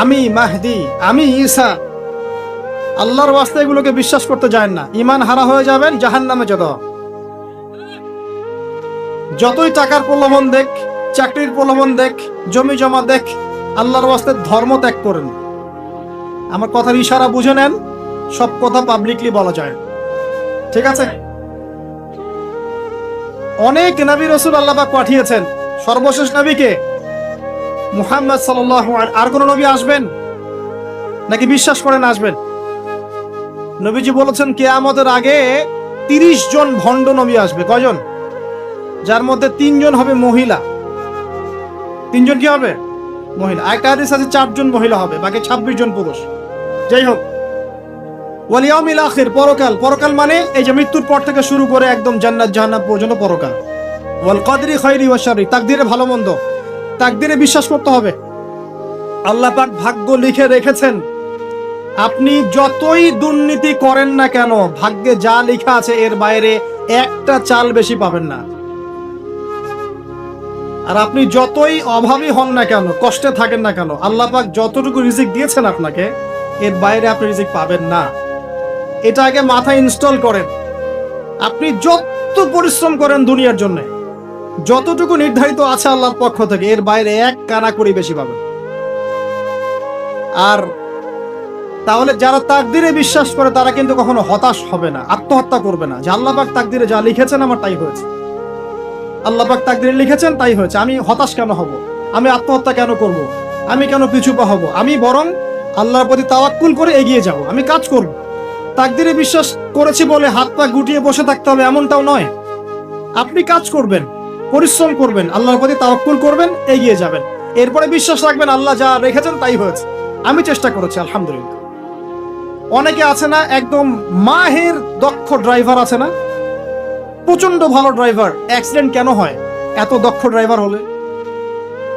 আমি মাহদি, আমি ঈসা, আল্লাহর ওয়াস্তে এগুলোকে বিশ্বাস করতে যায় না, ঈমান হারা হয়ে যাবেন, জাহান্নামে যেতে হবে। যতই টাকার প্রলোভন দেখ, চাকরির প্রলোভন দেখ, জমি জমা দেখ, আল্লাহর ওয়াস্তে ধর্ম ত্যাগ করেন। আমার কথার ইশারা বুঝে নেন, সব কথা পাবলিকলি বলা যায়, ঠিক আছে? অনেক নবী রাসূল আল্লাহ পাক পাঠিয়েছেন, সর্বশেষ নবীকে মুহাম্মদ সাল্লাল্লাহু আলাইহি। আর কোন নবী আসবেন নাকি বিশ্বাস করেন আসবেন? নবীজি বলেছেন কিয়ামতের আগে 30 জন ভণ্ড নবী আসবে। কয়জন? যার মধ্যে 3 জন হবে মহিলা। 3 জন কি হবে? মহিলা। আরেকটা হাদিস আছে 4 জন মহিলা হবে, বাকি 26 জন পুরুষ। যাই হোক, ওয়াল ইয়াউমিল আখির, পরকাল। পরকাল মানে এই যে মৃত্যুর পর থেকে শুরু করে একদম জান্নাত জাহান্নাম পর্যন্ত পরকাল। ওয়াল কদরি খাইরি ওয়া শাররি, তাকদীরে ভালো মন্দ, তাকদীরে বিশ্বাস করতে হবে। আল্লাহ পাক ভাগ্য লিখে রেখেছেন। আপনি যতই দুর্নীতি করেন না কেন, ভাগ্যে যা লেখা আছে এর বাইরে একটা চাল বেশি পাবেন না। আর আপনি যতই অভাবী হন না কেন, কষ্টে থাকেন না কেন, আল্লাহ পাক যতটুকু রিজিক দিয়েছেন আপনাকে, এর বাইরে আপনি রিজিক পাবেন না। এটা আগে মাথায় ইনস্টল করেন। আপনি যত পরিশ্রম করেন দুনিয়ার জন্য, যতটুকু নির্ধারিত আছে আল্লাহর পক্ষ থেকে, এর বাইরে এক কানা করি বেশি পাবেন। আর তাহলে যারা তাকদিরে বিশ্বাস করে তারা কিন্তু কখনো হতাশ হবে না, আত্মহত্যা করবে না, যে আল্লাহ পাক তাকদিরে যা লিখেছেন আমার তাই হয়েছে, আল্লাহ পাক তাকদিরে লিখেছেন তাই হয়েছে, আমি হতাশ কেন হব, আমি আত্মহত্যা কেন করব, আমি কেন পিছু পা হব, আমি বরং আল্লাহর প্রতি তাওয়াক্কুল করে এগিয়ে যাব, আমি কাজ করব। তাকদিরে বিশ্বাস করেছি বলে হাত পা গুটিয়ে বসে থাকতে হবে এমনটাও নয়। আপনি কাজ করবেন, পরিশ্রম করবেন, আল্লাহর প্রতি তাওয়াক্কুল করবেন, এগিয়ে যাবেন, এরপরে বিশ্বাস রাখবেন আল্লাহ যা রেখেছেন তাই হয়েছে, আমি চেষ্টা করেছি আলহামদুলিল্লাহ। অনেকে আছে না একদম মাহের দক্ষ ড্রাইভার আছে না, প্রচন্ড ভালো ড্রাইভার, অ্যাক্সিডেন্ট কেন হয়? এত দক্ষ ড্রাইভার হলে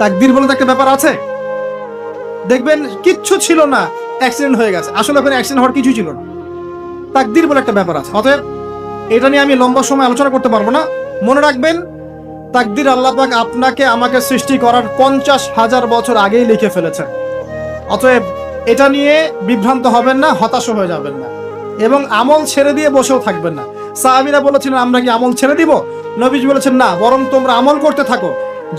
তাকদীর বলে তো একটা ব্যাপার আছে। দেখবেন কিচ্ছু ছিল না, অ্যাক্সিডেন্ট হয়ে গেছে, আসলে ওখানে অ্যাক্সিডেন্ট হওয়ার কিছু ছিল না, তাকদীর বলে একটা ব্যাপার আছে। অতএব এটা নিয়ে আমি লম্বা সময় আলোচনা করতে পারবো না। মনে রাখবেন, তাকদীর আল্লাহ পাক আপনাকে আমাকে সৃষ্টি করার 50,000 বছর আগেই লিখে ফেলেছেন। অতএব এটা নিয়ে বিভ্রান্ত হবেন না, হতাশ হয়ে যাবেন না, এবং আমল ছেড়ে দিয়ে বসেও থাকবেন না। সাহাবীরা বলেছিলেন আমরা কি আমল ছেড়ে দিব? নবীজি বলেছেন না, বরং তোমরা আমল করতে থাকো।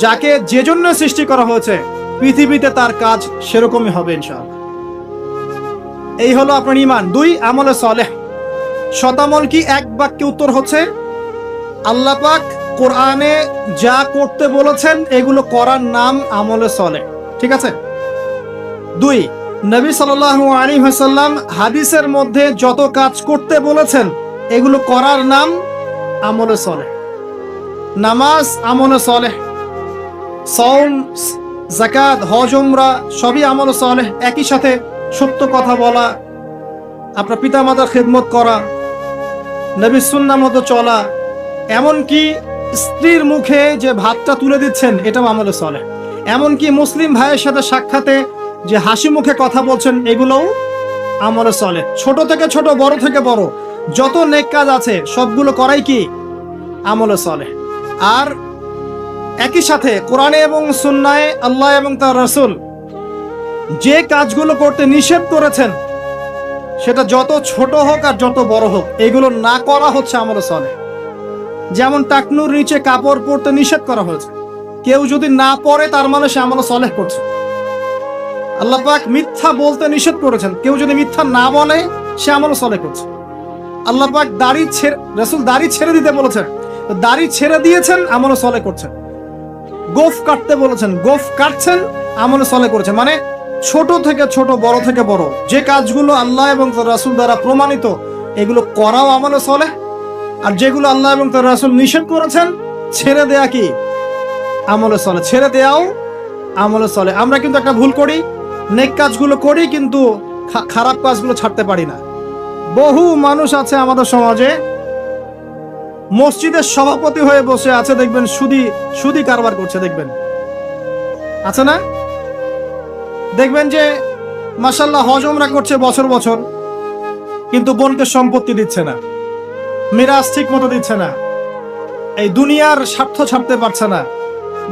যাকে যে জন্য সৃষ্টি করা হয়েছে পৃথিবীতে তার কাজ সেরকমই হবে ইনশাআল্লাহ। এই হলো আপনার ঈমান। 2, আমলে সালেহ। শতামল কি? এক বাক্যে উত্তর হচ্ছে আল্লাহ পাক কোরআনে যা করতে বলেছেন এগুলো করার নাম আমলে সালেহ। ঠিক আছে? 2, নবী সাল্লাল্লাহু আলাইহি ওয়াসাল্লাম হাদিসের মধ্যে যত কাজ করতে বলেছেন এগুলো করার নাম আমলে সালেহ। নামাজ আমলে সালেহ, সাওম, যাকাত, হজ, উমরা সবই আমলে সালেহ। একই সাথে সত্য কথা বলা, আপনার পিতামাতার খেদমত করা, নবীর সুন্নাহ মতো চলা, এমনকি স্ত্রীর মুখে যে ভাতটা তুলে দিচ্ছেন এটাও আমলে সালেহ। এমনকি মুসলিম ভাইয়ের সাথে সাক্ষাতে যে হাসি মুখে কথা বলছেন এগুলোও আমলে সালেহ। ছোট থেকে ছোট, বড় থেকে বড় যত নেক কাজ আছে সবগুলো করাই কি? আমলে সালেহ। আর একই সাথে কোরআনে এবং সুন্নাহে আল্লাহ এবং তার রাসূল যে কাজগুলো করতে নিষেধ করেছেন সেটা যত ছোট হোক আর যত বড় হোক এগুলো না করা হচ্ছে আমলে সালেহ। যেমন টাকনুর নিচে কাপড় পরতে নিষেধ করা হয়েছে, কেউ যদি না পরে তার মানে সে আমলে সালেহ করছে। আল্লাহ পাক মিথ্যা বলতে নিষেধ করেছেন, কেউ যদি মিথ্যা না বলে সে আমলে সালেহ করছে। আল্লাহ পাক রাসূল দাড়ি ছেড়ে দিতে বলেছেন, দাড়ি ছেড়ে দিয়েছেন, আমলে সালেহ করছেন। গোফ কাটতে বলেছেন, গোফ কাটছেন, আমলে সালেহ করেছেন। মানে ছোট থেকে ছোট, বড় থেকে বড় যে কাজগুলো আল্লাহ এবং তার রাসূল দ্বারা প্রমাণিত এগুলো করাও আমলে সালেহ। আর যেগুলো আল্লাহ এবং তার রাসূল নিষেধ করেছেন ছেড়ে দেয়া কি? আমলে সালেহ। ছেড়ে দেয়াও আমলে সালেহ। আমরা কিন্তু একটা ভুল করি, নেক কাজগুলো করি কিন্তু খারাপ কাজগুলো ছাড়তে পারি না। বহু মানুষ আছে আমাদের সমাজে মসজিদের সভাপতি হয়ে বসে আছে, দেখবেন সুদি কারবার করছে, দেখবেন আছে না? দেখবেন যে মাশাআল্লাহ হজ উমরা করছে বছর বছর, কিন্তু বোনকে সম্পত্তি দিচ্ছে না, মিরাজ ঠিক মতো দিচ্ছে না, এই দুনিয়ার স্বার্থ ছাড়তে পারছে না।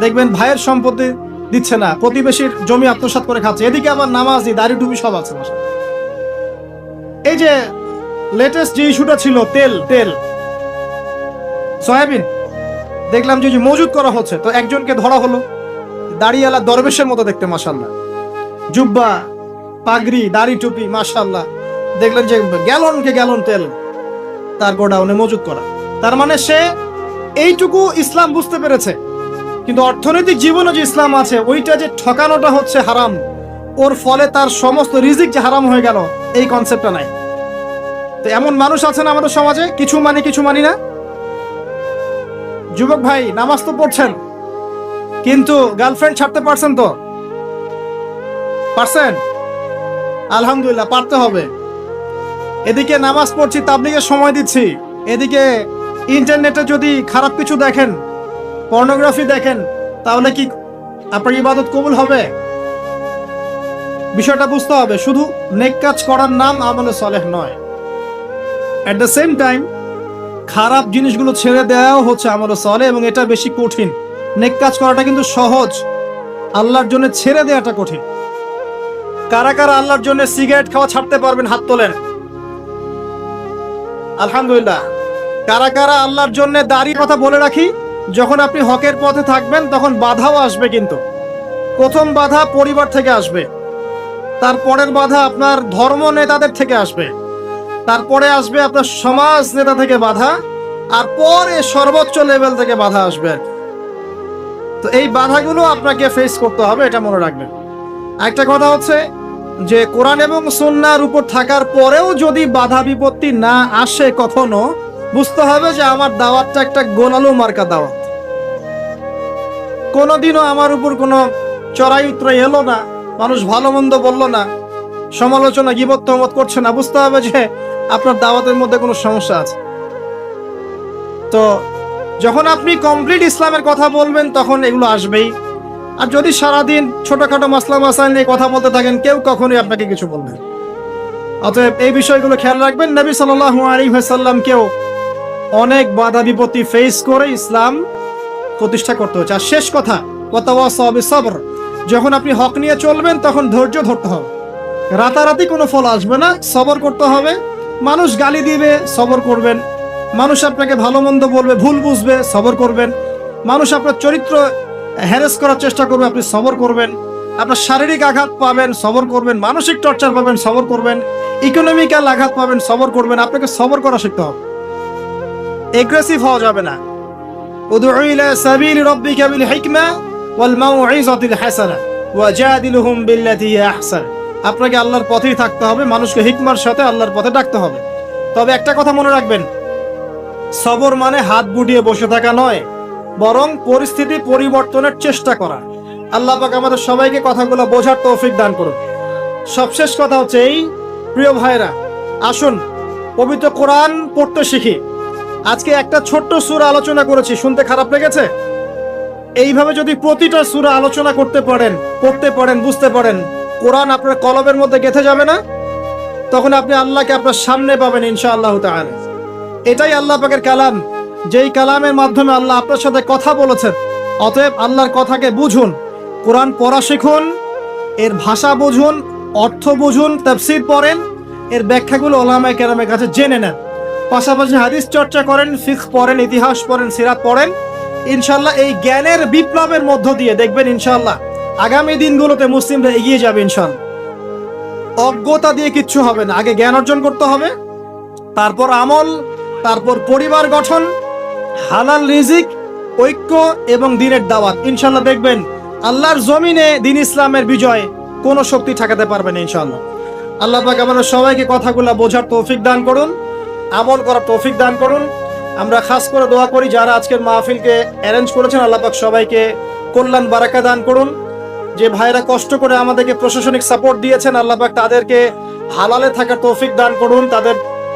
দেখবেন ভাইয়ের সম্পত্তি দিচ্ছে না, প্রতিবেশীর জমি আত্মসাৎ করে খাচ্ছে, এদিকে আবার নামাজি, দাড়ি টুপি সব আছে। এই যে লেটেস্ট যে ইস্যুটা ছিল তেল সয়াবিন, দেখলাম যে মজুদ করা হচ্ছে, তো একজনকে ধরা হলো, দাড়িওয়ালা দরবেশের মতো দেখতে, মাশাআল্লাহ, জুব্বা, পাগড়ি, দাড়ি টুপি, মাশাআল্লাহ। দেখলেন যে গ্যালন তেল তার গোডাউনে মজুদ করা। তার মানে সে এইটুকু ইসলাম বুঝতে পেরেছে, কিন্তু অর্থনৈতিক জীবনে যে ইসলাম আছে ওইটা যে ঠকানোটা হচ্ছে হারাম, ওর ফলে তার সমস্ত রিজিক যে হারাম হয়ে গেল এই কনসেপ্টটা নাই। তো এমন মানুষ আছেন আমাদের সমাজে, কিছু মানি না। যুবক ভাই, নামাজ তো পড়ছেন কিন্তু গার্লফ্রেন্ড ছাড়তে পারছেন তো? পারছেন? আলহামদুলিল্লাহ, পারতে হবে। এদিকে নামাজ পড়ছি, তাবলীগে সময় দিচ্ছি, এদিকে ইন্টারনেটে যদি খারাপ কিছু দেখেন, পর্নোগ্রাফি দেখেন, তাহলে কি আপনার ইবাদত কবুল হবে? বিষয়টা বুঝতে হবে। শুধু নেক কাজ করার নাম আমলে সালেহ নয়। এট দ্য সেম টাইম খারাপ জিনিসগুলো ছেড়ে দেওয়াও হচ্ছে আমলে সালেহ, এবং এটা বেশি কঠিন। নেক কাজ করাটা কিন্তু সহজ, আল্লাহর জন্য ছেড়ে দেওয়াটা কঠিন। কারা কারা আল্লাহর জন্য সিগারেট খাওয়া ছাড়তে পারবেন? হাত তোলেন। আলহামদুলিল্লাহ। কারা কারা আল্লাহর জন্য দাঁড়িয়ে? কথা বলে রাখি, যখন আপনি হকের পথে থাকবেন তখন বাধাও আসবে, কিন্তু প্রথম বাধা পরিবার থেকে আসবে, তারপরের বাধা আপনার ধর্ম নেতাদের থেকে আসবে, তারপরে আসবে আপনার সমাজ নেতা থেকে বাধা, আর পরে সর্বোচ্চ লেভেল থেকে বাধা আসবে। তো এই বাধাগুলো আপনাকে ফেস করতে হবে, এটা মনে রাখবেন। একটা কথা হচ্ছে যে কোরআন এবং সুন্নাহর উপর থাকার পরেও যদি বাধা বিপত্তি না আসে কখনো, বুঝতে হবে যে আমার দাওয়াতটা একটা গোলালু মার্কা দাওয়াত। কোনোদিনও আমার উপর কোনো চড়াই উতরাই এলো না, মানুষ ভালো মন্দ বলল না, সমালোচনা গীবত তহমত করছে না, বুঝতে হবে যে আপনার দাওয়াতের মধ্যে কোনো সমস্যা আছে। তো যখন আপনি কমপ্লিট ইসলামের কথা বলবেন তখন এগুলো আসবেই। আর যদি সারাদিন ছোটখাটো মাসলা মাসাইল নিয়ে কথা বলতে থাকেন, কেউ কখনোই আপনাকে কিছু বলবে না। অতএব এই বিষয়গুলো খেয়াল রাখবেন। নবী সাল্লাল্লাহু আলাইহি ওয়াসাল্লামকেও অনেক বাধা বিপত্তি ফেস করে ইসলাম প্রতিষ্ঠা করতে হচ্ছে। আর শেষ কথা, ওয়াতাওয়াসাউ বিসবর, যখন আপনি হক নিয়ে চলবেন তখন ধৈর্য ধরতে হবে। রাতারাতি কোনো ফল আসবে না, সবর করতে হবে। মানুষ গালি দিবে, সবর করবেন। মানুষ আপনাকে ভালো মন্দ বলবে, ভুল বুঝবে, সবর করবেন। মানুষ আপনার চরিত্র হ্যারেস করার চেষ্টা করবে, আপনি সবর করবেন। আপনার শারীরিক আঘাত পাবেন, সবর করবেন। মানসিক টর্চার পাবেন, সবর করবেন। ইকোনমিক্যাল আঘাত পাবেন, সবর করবেন। আপনাকে সবর করা শিখতে হবে, এগ্রেসিভ হওয়া যাবে না। উদউ ইলা সাবিলি রাব্বিকা বিল হিকমা ওয়াল মাউইযাতিল হাসানা ওয়াজাদিলহুম বিল্লাতী হিয়া আহসান। আপনাকে আল্লাহর পথেই থাকতে হবে, মানুষকে হিকমার সাথে আল্লাহর পথে ডাকতে হবে। তবে একটা কথা মনে রাখবেন, সবর মানে হাত গুটিয়ে বসে থাকা নয়, বরং পরিস্থিতি পরিবর্তনের চেষ্টা করা। আল্লাহ পাক আমাদের সবাইকে কথাগুলো বোঝার তৌফিক দান করুন। সবশেষ কথা হচ্ছে এই, প্রিয় ভাইরা, আসুন পবিত্র কোরআন পড়তে শিখি। আজকে একটা ছোট্ট সূরা আলোচনা করেছি, শুনতে খারাপ লেগেছে? এইভাবে যদি প্রতিটা সূরা আলোচনা করতে পারেন, পড়তে পারেন, বুঝতে পারেন, কোরআন আপনার কলবের মধ্যে গেঁথে যাবে না? তখন আপনি আল্লাহকে আপনার সামনে পাবেন ইনশাআল্লাহ তাআলা। এটাই আল্লাহ পাকের কালাম, যেই কালামের মাধ্যমে আল্লাহ আপনার সাথে কথা বলেছেন। অতএব আল্লাহর কথাকে বুঝুন, কোরআন পড়া শিখুন, এর ভাষা বুঝুন, অর্থ বুঝুন, তাফসীর পড়েন, এর ব্যাখ্যাগুলো উলামায়ে কেরামের কাছে জেনে নেন। পাশাপাশি হাদিস চর্চা করেন, ফিকহ পড়েন, ইতিহাস পড়েন, সিরাত পড়েন। ইনশাআল্লাহ এই জ্ঞানের বিপ্লবের মধ্য দিয়ে দেখবেন ইনশাআল্লাহ আগামী দিনগুলোতে মুসলিমরা এগিয়ে যাবে ইনশাআল্লাহ। অজ্ঞতা দিয়ে কিচ্ছু হবে না, আগে জ্ঞান অর্জন করতে হবে, তারপর আমল, তারপর পরিবার গঠন, হালাল রিজিক, ঐক্য এবং দ্বীনের দাওয়াত। ইনশাআল্লাহ দেখবেন আল্লাহর জমিনে দ্বীন ইসলামের বিজয় কোনো শক্তি ঠেকাতে পারবে না ইনশাআল্লাহ। আল্লাহ পাক আমাদের সবাইকে কথাগুলো বোঝার তৌফিক দান করুন, আমল করার তৌফিক দান করুন। আমরা খাস করে দোয়া করি যারা আজকের মাহফিলকে অ্যারেঞ্জ করেছেন, আল্লাহ পাক সবাইকে কল্যাণ বারাকা দান করুন। যে ভাইরা কষ্ট করে আমাদেরকে প্রশাসনিক সাপোর্ট দিয়েছেন, আল্লাহ পাক তাদেরকে হালালে থাকার তৌফিক দান করুন, তাদের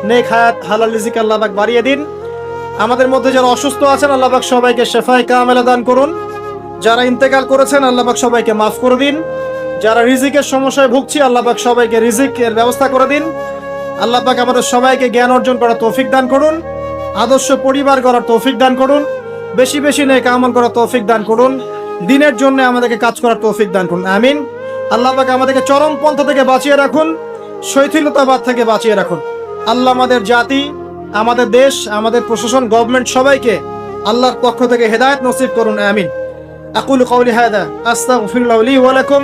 নেক হায়াত হালাল রিজিক আল্লাহ পাক বাড়িয়ে দিন। আমাদের মধ্যে যারা অসুস্থ আছেন, আল্লাহ পাক সবাইকে শেফায়ে কামেলা দান করুন। যারা ইন্তেকাল করেছেন, আল্লাহ পাক সবাইকে মাফ করে দিন। যারা রিজিকের সমস্যায় ভুগছি, আল্লাহ পাক সবাইকে রিজিকের ব্যবস্থা করে দিন। আল্লাহ পাক আমাদের সবাইকে জ্ঞান অর্জন করার তৌফিক দান করুন, আদর্শ পরিবার গড়ার তৌফিক দান করুন, বেশি বেশি নেক আমল করার তৌফিক দান করুন, দ্বীনের জন্য আমাদেরকে কাজ করার তৌফিক দান করুন, আমিন। আল্লাহ পাক আমাদেরকে চরম পন্থা থেকে বাঁচিয়ে রাখুন, শৈথিলতাবাদ থেকে বাঁচিয়ে রাখুন। আল্লাহ আমাদের জাতি, আমাদের দেশ, আমাদের প্রশাসন, গভর্নমেন্ট সবাইকে আল্লাহর পক্ষ থেকে হেদায়েত নসিব করুন, আমিন। আকুলু কওলি হাযা আস্তাগফিরুল্লাহ লি ওয়া লাকুম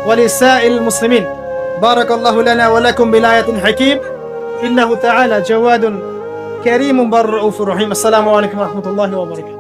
ওয়া লিসাইরিল মুসলিমিন। বারাকাল্লাহু লানা ওয়া লাকুম বিল আয়াতিল হাকীম। ইন্নাহু তাআলা জাওয়াদুন কারীমুন বাররাউফুর রহিম। আসসালামু আলাইকুম ওয়া রাহমাতুল্লাহি ওয়া বারাকাতুহু।